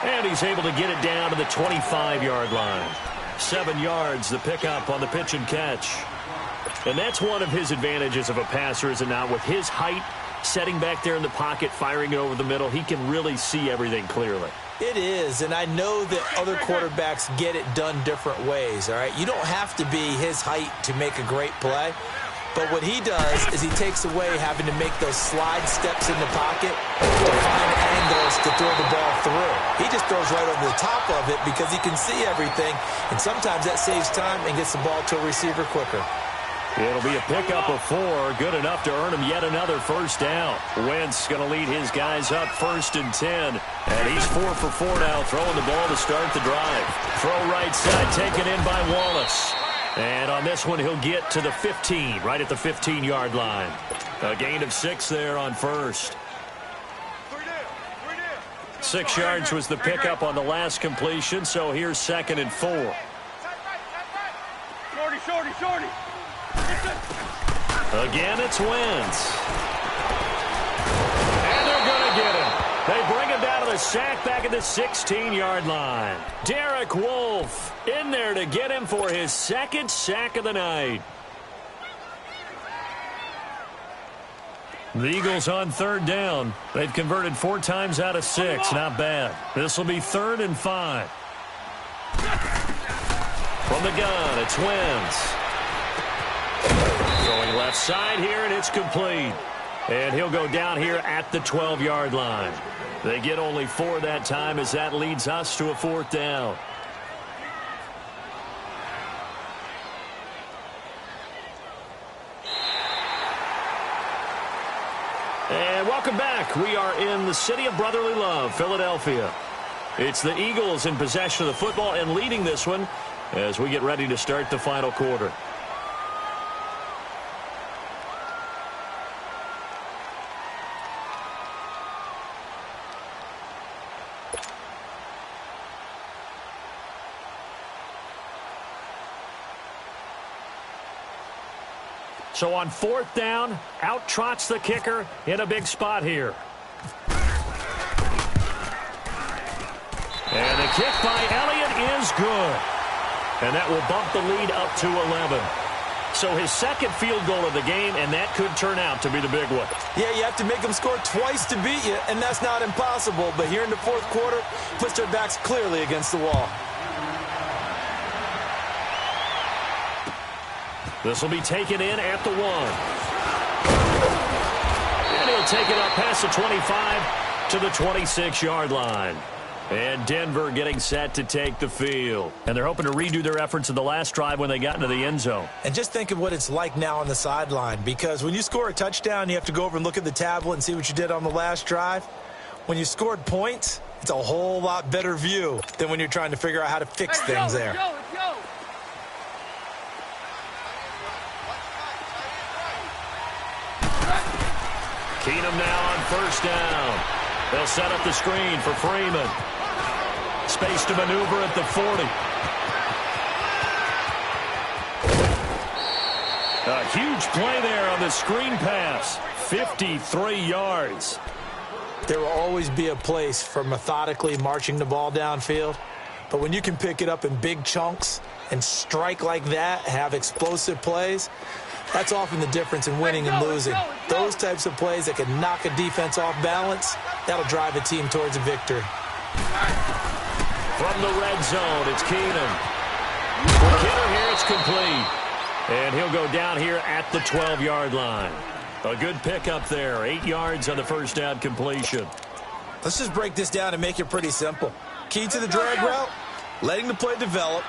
S1: And he's able to get it down to the 25-yard line. 7 yards, the pickup on the pitch and catch. And that's one of his advantages of a passer, is it not? With his height, setting back there in the pocket, firing it over the middle, he can really see everything clearly.
S2: It is, and I know that other quarterbacks get it done different ways, all right? You don't have to be his height to make a great play. But what he does is he takes away having to make those slide steps in the pocket to find angles to throw the ball through. He just throws right over the top of it because he can see everything, and sometimes that saves time and gets the ball to a receiver quicker.
S1: It'll be a pickup of 4, good enough to earn him yet another 1st down. Wentz going to lead his guys up 1st and 10, and he's 4 for 4 now, throwing the ball to start the drive. Throw right side, taken in by Wallace. And on this one, he'll get to the 15, right at the 15-yard line. A gain of 6 there on 1st. 6 yards was the pickup on the last completion, so here's 2nd and 4.
S3: Shorty.
S1: Again, it's Wentz. And they're going to get him. They bring him down to the sack back at the 16-yard line. Derek Wolfe in there to get him for his 2nd sack of the night. The Eagles on 3rd down. They've converted 4 times out of 6. Not bad. This will be 3rd and 5. From the gun, it's Wentz. Going left side here, and it's complete. And he'll go down here at the 12-yard line. They get only 4 that time as that leads us to a 4th down. And welcome back. We are in the city of brotherly love, Philadelphia. It's the Eagles in possession of the football and leading this one as we get ready to start the final quarter. So on 4th down, out trots the kicker in a big spot here. And the kick by Elliott is good. And that will bump the lead up to 11. So his 2nd field goal of the game, and that could turn out to be the big one.
S2: Yeah, you have to make them score twice to beat you, and that's not impossible. But here in the 4th quarter, puts their backs clearly against the wall.
S1: This will be taken in at the 1. And he'll take it up past the 25 to the 26-yard line. And Denver getting set to take the field.
S4: And they're hoping to redo their efforts in the last drive when they got into the end zone.
S2: And just think of what it's like now on the sideline, because when you score a touchdown, you have to go over and look at the tablet and see what you did on the last drive. When you scored points, it's a whole lot better view than when you're trying to figure out how to fix things there.
S3: Let's go.
S1: Keenum now on first down. They'll set up the screen for Freeman. Space to maneuver at the 40. A huge play there on the screen pass. 53 yards.
S2: There will always be a place for methodically marching the ball downfield. But when you can pick it up in big chunks and strike like that, have explosive plays, that's often the difference in winning and losing. Those types of plays that can knock a defense off balance, that'll drive a team towards a victory.
S1: From the red zone, it's Keenum. For Kidder here, it's complete. And he'll go down here at the 12-yard line. A good pickup there. 8 yards on the first down completion.
S2: Let's just break this down and make it pretty simple. Key to the drag route, letting the play develop,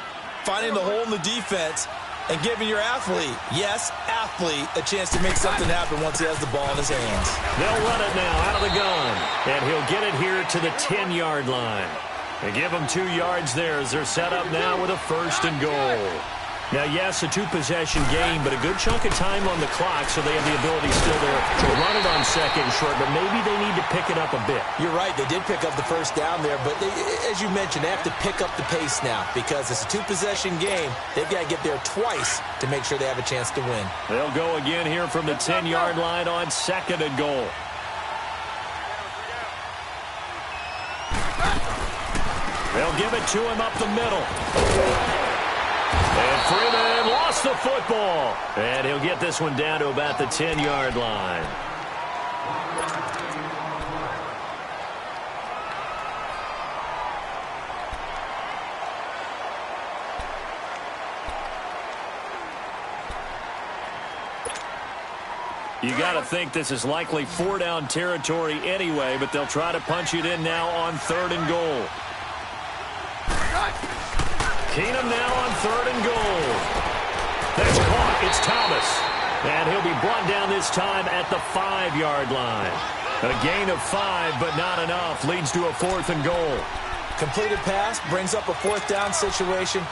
S2: finding the hole in the defense, and giving your athlete, yes, athlete, a chance to make something happen once he has the ball in his hands.
S1: They'll run it now out of the gun. And he'll get it here to the 10-yard line. And give them 2 yards there as they're set up now with a first and goal. Now, yes, a two-possession game, but a good chunk of time on the clock, so they have the ability still there to run it on second and short, but maybe they need to pick it up a bit.
S2: You're right. They did pick up the first down there, but as you mentioned, they have to pick up the pace now because it's a two-possession game. They've got to get there twice to make sure they have a chance to win.
S1: They'll go again here from the 10-yard line on second and goal. They'll give it to him up the middle. And Freeman lost the football. And he'll get this one down to about the 10-yard line. You got to think this is likely 4-down territory anyway, but they'll try to punch it in now on third and goal. Keenum now on third and goal. That's caught. It's Thomas. And he'll be brought down this time at the 5-yard line. A gain of 5, but not enough. Leads to a fourth and goal.
S2: Completed pass brings up a fourth down situation.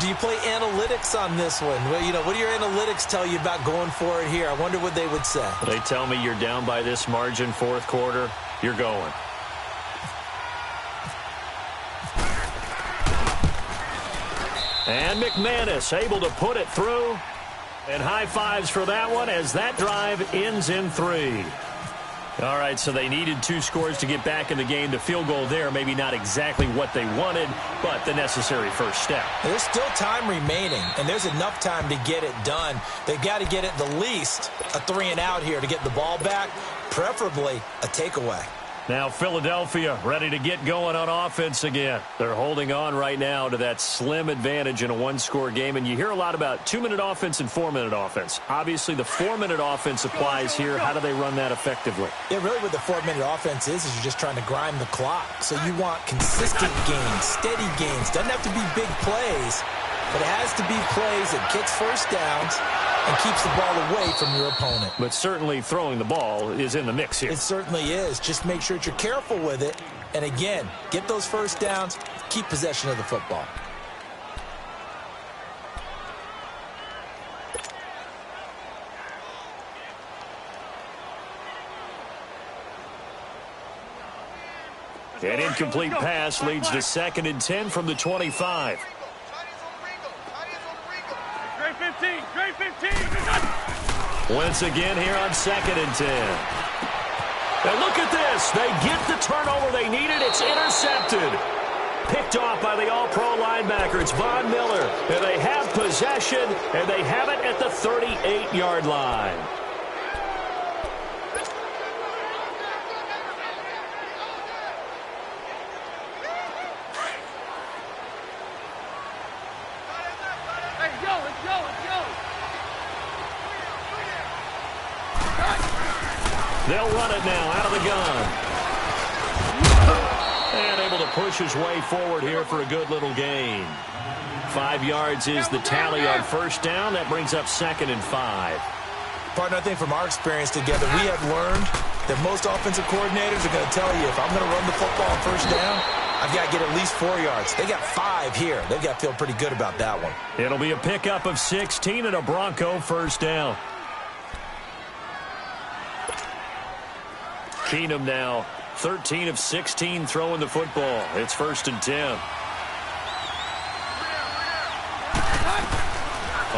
S2: Do you play analytics on this one? Well, you know, what do your analytics tell you about going for it here? I wonder what they would say.
S1: They tell me you're down by this margin fourth quarter. You're going. And McManus able to put it through. And high fives for that one as that drive ends in 3. All right, so they needed 2 scores to get back in the game. The field goal there, maybe not exactly what they wanted, but the necessary first step.
S2: There's still time remaining, and there's enough time to get it done. They've got to get at the least a 3-and-out here to get the ball back, preferably a takeaway.
S1: Now Philadelphia ready to get going on offense again. They're holding on right now to that slim advantage in a one-score game. And you hear a lot about 2-minute offense and 4-minute offense. Obviously, the 4-minute offense applies here. How do they run that effectively?
S2: Yeah, really what the 4-minute offense is you're just trying to grind the clock. So you want consistent gains, steady gains. Doesn't have to be big plays, but it has to be plays that gets first downs and keeps the ball away from your opponent.
S1: But certainly throwing the ball is in the mix here.
S2: It certainly is. Just make sure that you're careful with it. And again, get those first downs, keep possession of the football.
S1: An incomplete pass leads to 2nd and 10 from the 25.
S3: Great 15.
S1: Wentz again here on 2nd and 10. Now look at this. They get the turnover they needed. It's intercepted. Picked off by the all-pro linebacker. It's Von Miller. And they have possession, and they have it at the 38-yard line. They'll run it now out of the gun. And able to push his way forward here for a good little gain. 5 yards is the tally on first down. That brings up 2nd and 5.
S2: Partner, I think from our experience together, we have learned that most offensive coordinators are going to tell you, if I'm going to run the football on first down, I've got to get at least 4 yards. They got 5 here. They've got to feel pretty good about that one.
S1: It'll be a pickup of 16 and a Bronco first down. Keenum now 13 of 16 throwing the football. It's 1st and 10.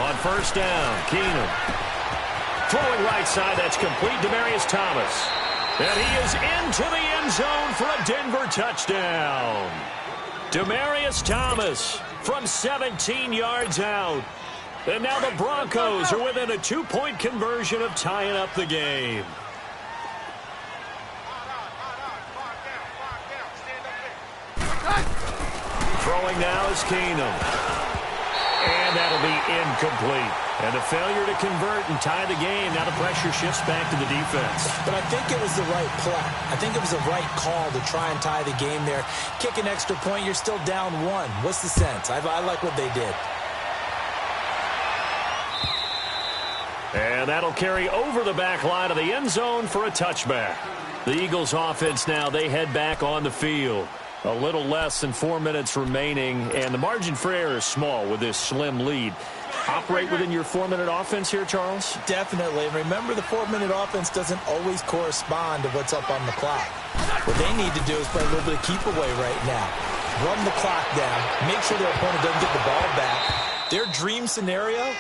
S1: On first down, Keenum. Throwing right side, that's complete. Demaryius Thomas. And he is into the end zone for a Denver touchdown. Demaryius Thomas from 17 yards out. And now the Broncos are within a 2-point conversion of tying up the game. Throwing now is Keenum. And that'll be incomplete. And a failure to convert and tie the game. Now the pressure shifts back to the defense.
S2: But I think it was the right play. I think it was the right call to try and tie the game there. Kick an extra point, you're still down 1. What's the sense? I like what they did.
S1: And that'll carry over the back line of the end zone for a touchback. The Eagles offense now, they head back on the field. A little less than 4 minutes remaining, and the margin for error is small with this slim lead. Operate within your 4-minute offense here, Charles?
S2: Definitely. And remember, the 4-minute offense doesn't always correspond to what's up on the clock. What they need to do is play a little bit of keep away right now. Run the clock down. Make sure their opponent doesn't get the ball back. Their dream scenario,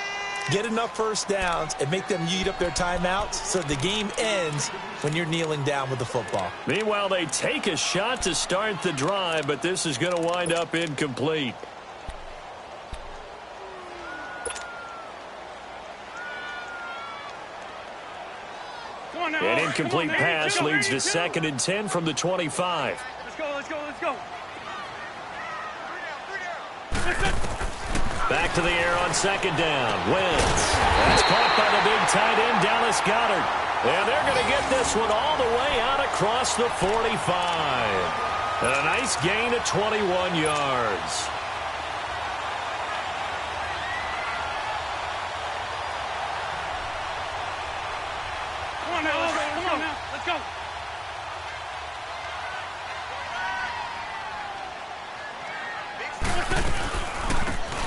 S2: get enough first downs and make them eat up their timeouts so the game ends when you're kneeling down with the football.
S1: Meanwhile, they take a shot to start the drive, but this is going to wind up incomplete. An incomplete pass leads to 2nd and 10 from the 25.
S3: Let's go, let's go, let's go.
S1: Back to the air on 2nd down. Wentz. That's caught by the big tight end, Dallas Goedert. And they're going to get this one all the way out across the 45. And a nice gain of 21 yards.
S3: Come on now, let's go.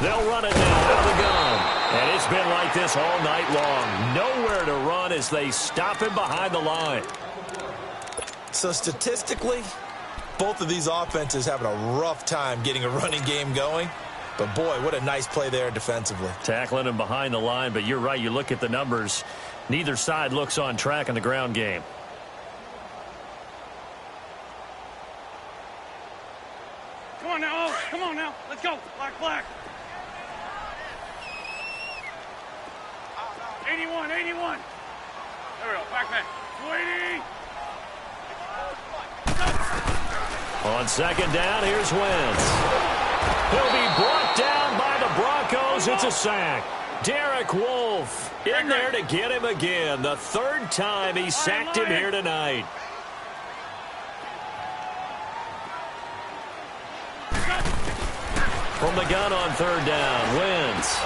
S1: They'll run it now out of the gun. And it's been like this all night long. Nowhere to run as they stop him behind the line.
S2: So statistically, both of these offenses having a rough time getting a running game going. But, boy, what a nice play there defensively.
S4: Tackling him behind the line, but you're right. You look at the numbers. Neither side looks on track in the ground game.
S3: Come on now, come on now. Let's go. Black, black. 81, 81. There we go. Back man. 280.
S1: On 2nd down, here's Wentz. He'll be brought down by the Broncos. It's a sack. Derek Wolfe in there to get him again. The 3rd time he sacked him here tonight. From the gun on 3rd down, Wentz.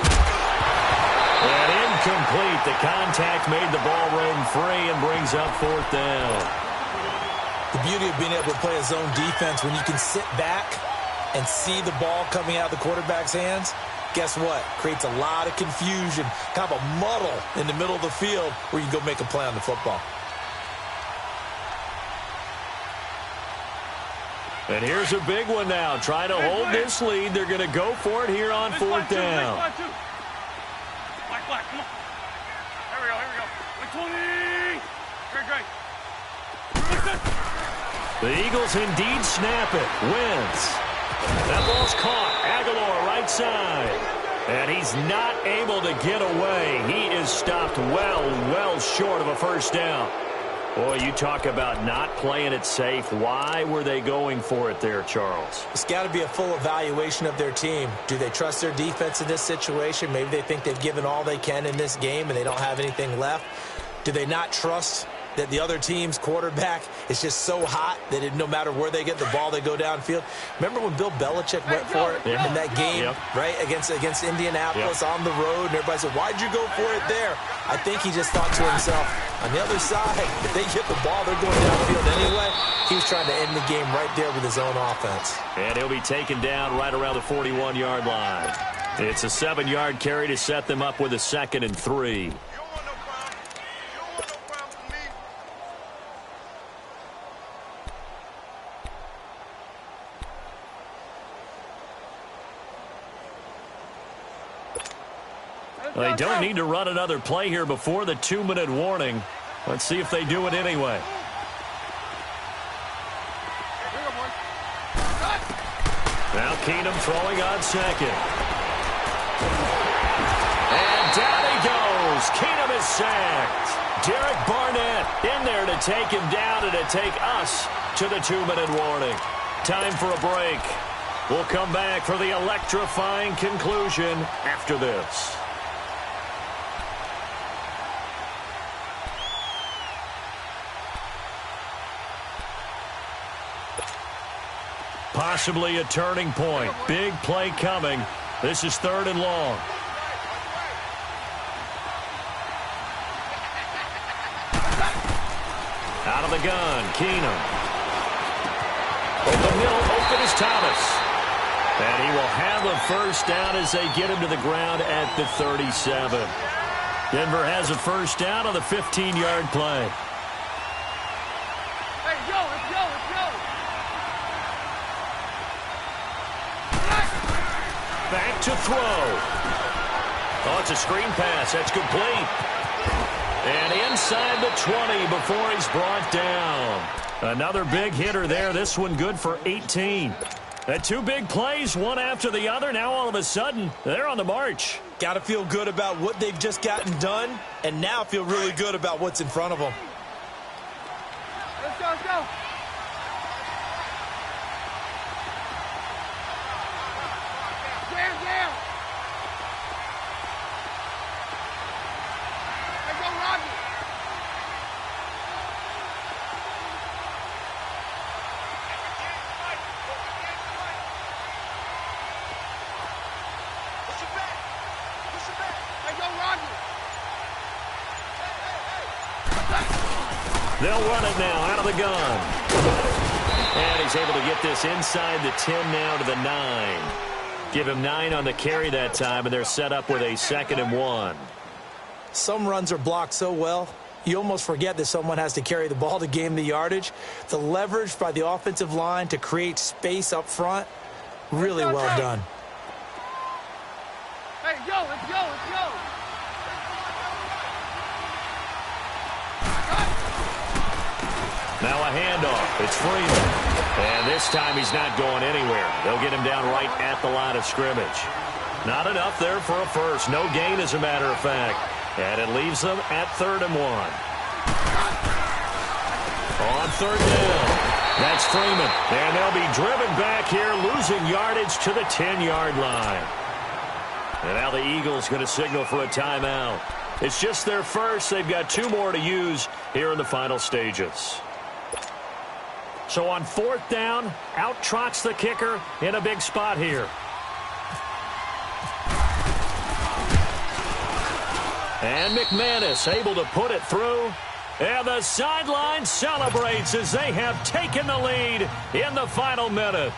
S1: And incomplete. The contact made the ball roam free and brings up 4th down.
S2: The beauty of being able to play a zone defense when you can sit back and see the ball coming out of the quarterback's hands, guess what? Creates a lot of confusion, kind of a muddle in the middle of the field where you go make a play on the football.
S1: And here's a big one now. Trying to hold this lead. They're going to go for it here on 4th down.
S3: Black, black, come on. Here we go, here we go. 20. Great.
S1: The Eagles indeed snap it. Wentz. That ball's caught. Aguilar right side. And he's not able to get away. He is stopped well short of a 1st down. Boy, you talk about not playing it safe. Why were they going for it there, Charles?
S2: It's got to be a full evaluation of their team. Do they trust their defense in this situation? Maybe they think they've given all they can in this game and they don't have anything left. Do they not trust that the other team's quarterback is just so hot that no matter where they get the ball, they go downfield. Remember when Bill Belichick went for it in that game, right, against Indianapolis on the road, and everybody said, why'd you go for it there? I think he just thought to himself, on the other side, if they get the ball, they're going downfield anyway. He was trying to end the game right there with his own offense. And
S1: he'll be taken down right around the 41-yard line. It's a 7-yard carry to set them up with a 2nd and 3. They don't need to run another play here before the 2-minute warning. Let's see if they do it anyway. Now Keenum throwing on 2nd. And down he goes. Keenum is sacked. Derek Barnett in there to take him down and to take us to the 2-minute warning. Time for a break. We'll come back for the electrifying conclusion after this. Possibly a turning point. Big play coming. This is 3rd and long. Out of the gun, Keenum. Over the middle, open is Thomas. And he will have a first down as they get him to the ground at the 37. Denver has a first down on the 15-yard play.
S3: Hey, go, let's go, let's go.
S1: Back to throw. Oh, it's a screen pass. That's complete. And inside the 20 before he's brought down. Another big hitter there. This one good for 18. And 2 big plays, one after the other. Now all of a sudden, they're on the march.
S2: Got to feel good about what they've just gotten done, and now feel really good about what's in front of them.
S3: Let's go, let's go.
S1: They'll run it now out of the gun. And he's able to get this inside the 10 now to the 9. Give him 9 on the carry that time, and they're set up with a 2nd and 1.
S2: Some runs are blocked so well, you almost forget that someone has to carry the ball to gain the yardage. The leverage by the offensive line to create space up front, really well done.
S3: Hey, go, let's go, let's go.
S1: Now a handoff. It's Freeman. And this time he's not going anywhere. They'll get him down right at the line of scrimmage. Not enough there for a first. No gain, as a matter of fact. And it leaves them at 3rd and 1. On 3rd down. That's Freeman. And they'll be driven back here, losing yardage to the 10-yard line. And now the Eagles going to signal for a timeout. It's just their first. They've got 2 more to use here in the final stages. So on 4th down, out trots the kicker in a big spot here. And McManus able to put it through. And the sideline celebrates as they have taken the lead in the final minute.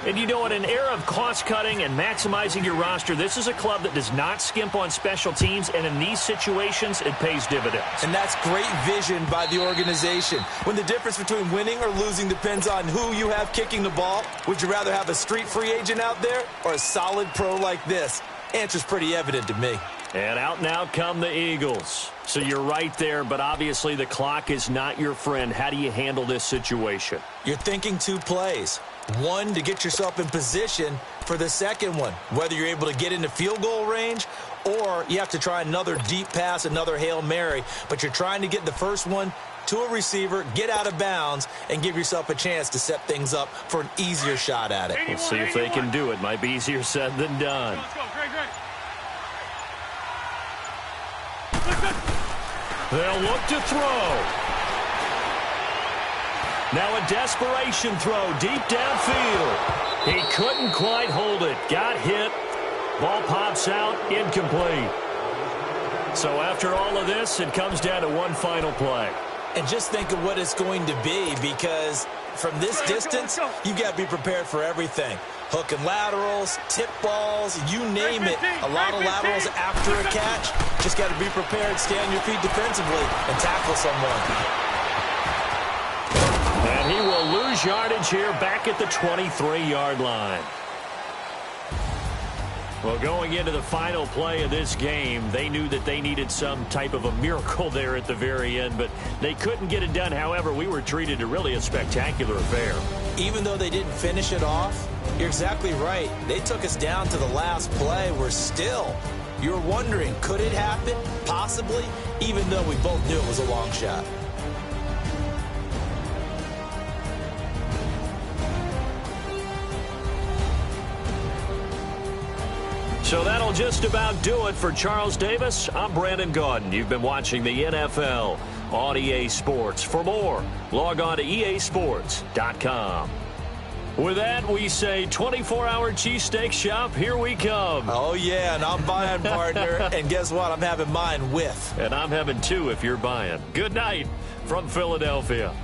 S1: And you know, in an era of cost-cutting and maximizing your roster, this is a club that does not skimp on special teams, and in these situations, it pays dividends.
S2: And that's great vision by the organization. When the difference between winning or losing depends on who you have kicking the ball, would you rather have a street free agent out there or a solid pro like this? Answer's pretty evident to me.
S1: And out now come the Eagles. So you're right there, but obviously the clock is not your friend. How do you handle this situation?
S2: You're thinking 2 plays. One, to get yourself in position for the second one, whether you're able to get into field goal range or you have to try another deep pass, another Hail Mary. But you're trying to get the first one to a receiver, get out of bounds, and give yourself a chance to set things up for an easier shot at it.
S1: We'll see if they can do it. Might be easier said than done.
S3: Let's go, great, great.
S1: They'll look to throw. Now a desperation throw deep downfield. He couldn't quite hold it. Got hit. Ball pops out, incomplete. So after all of this, it comes down to one final play.
S2: And just think of what it's going to be, because from this distance, you've got to be prepared for everything. Hook and laterals, tip balls, you name it. A lot of laterals after a catch. Just got to be prepared, stay on your feet defensively, and tackle someone.
S1: And he will lose yardage here back at the 23-yard line. Well, going into the final play of this game, they knew that they needed some type of a miracle there at the very end, but they couldn't get it done. However, we were treated to really a spectacular affair.
S2: Even though they didn't finish it off, you're exactly right. They took us down to the last play. You're wondering, could it happen? Possibly, even though we both knew it was a long shot.
S1: So that'll just about do it for Charles Davis. I'm Brandon Gaudin. You've been watching the NFL on EA Sports. For more, log on to easports.com. With that, we say 24-hour cheesesteak shop, here we come.
S2: Oh, yeah, and I'm buying, partner. And guess what? I'm having mine with.
S1: And I'm having two if you're buying. Good night from Philadelphia.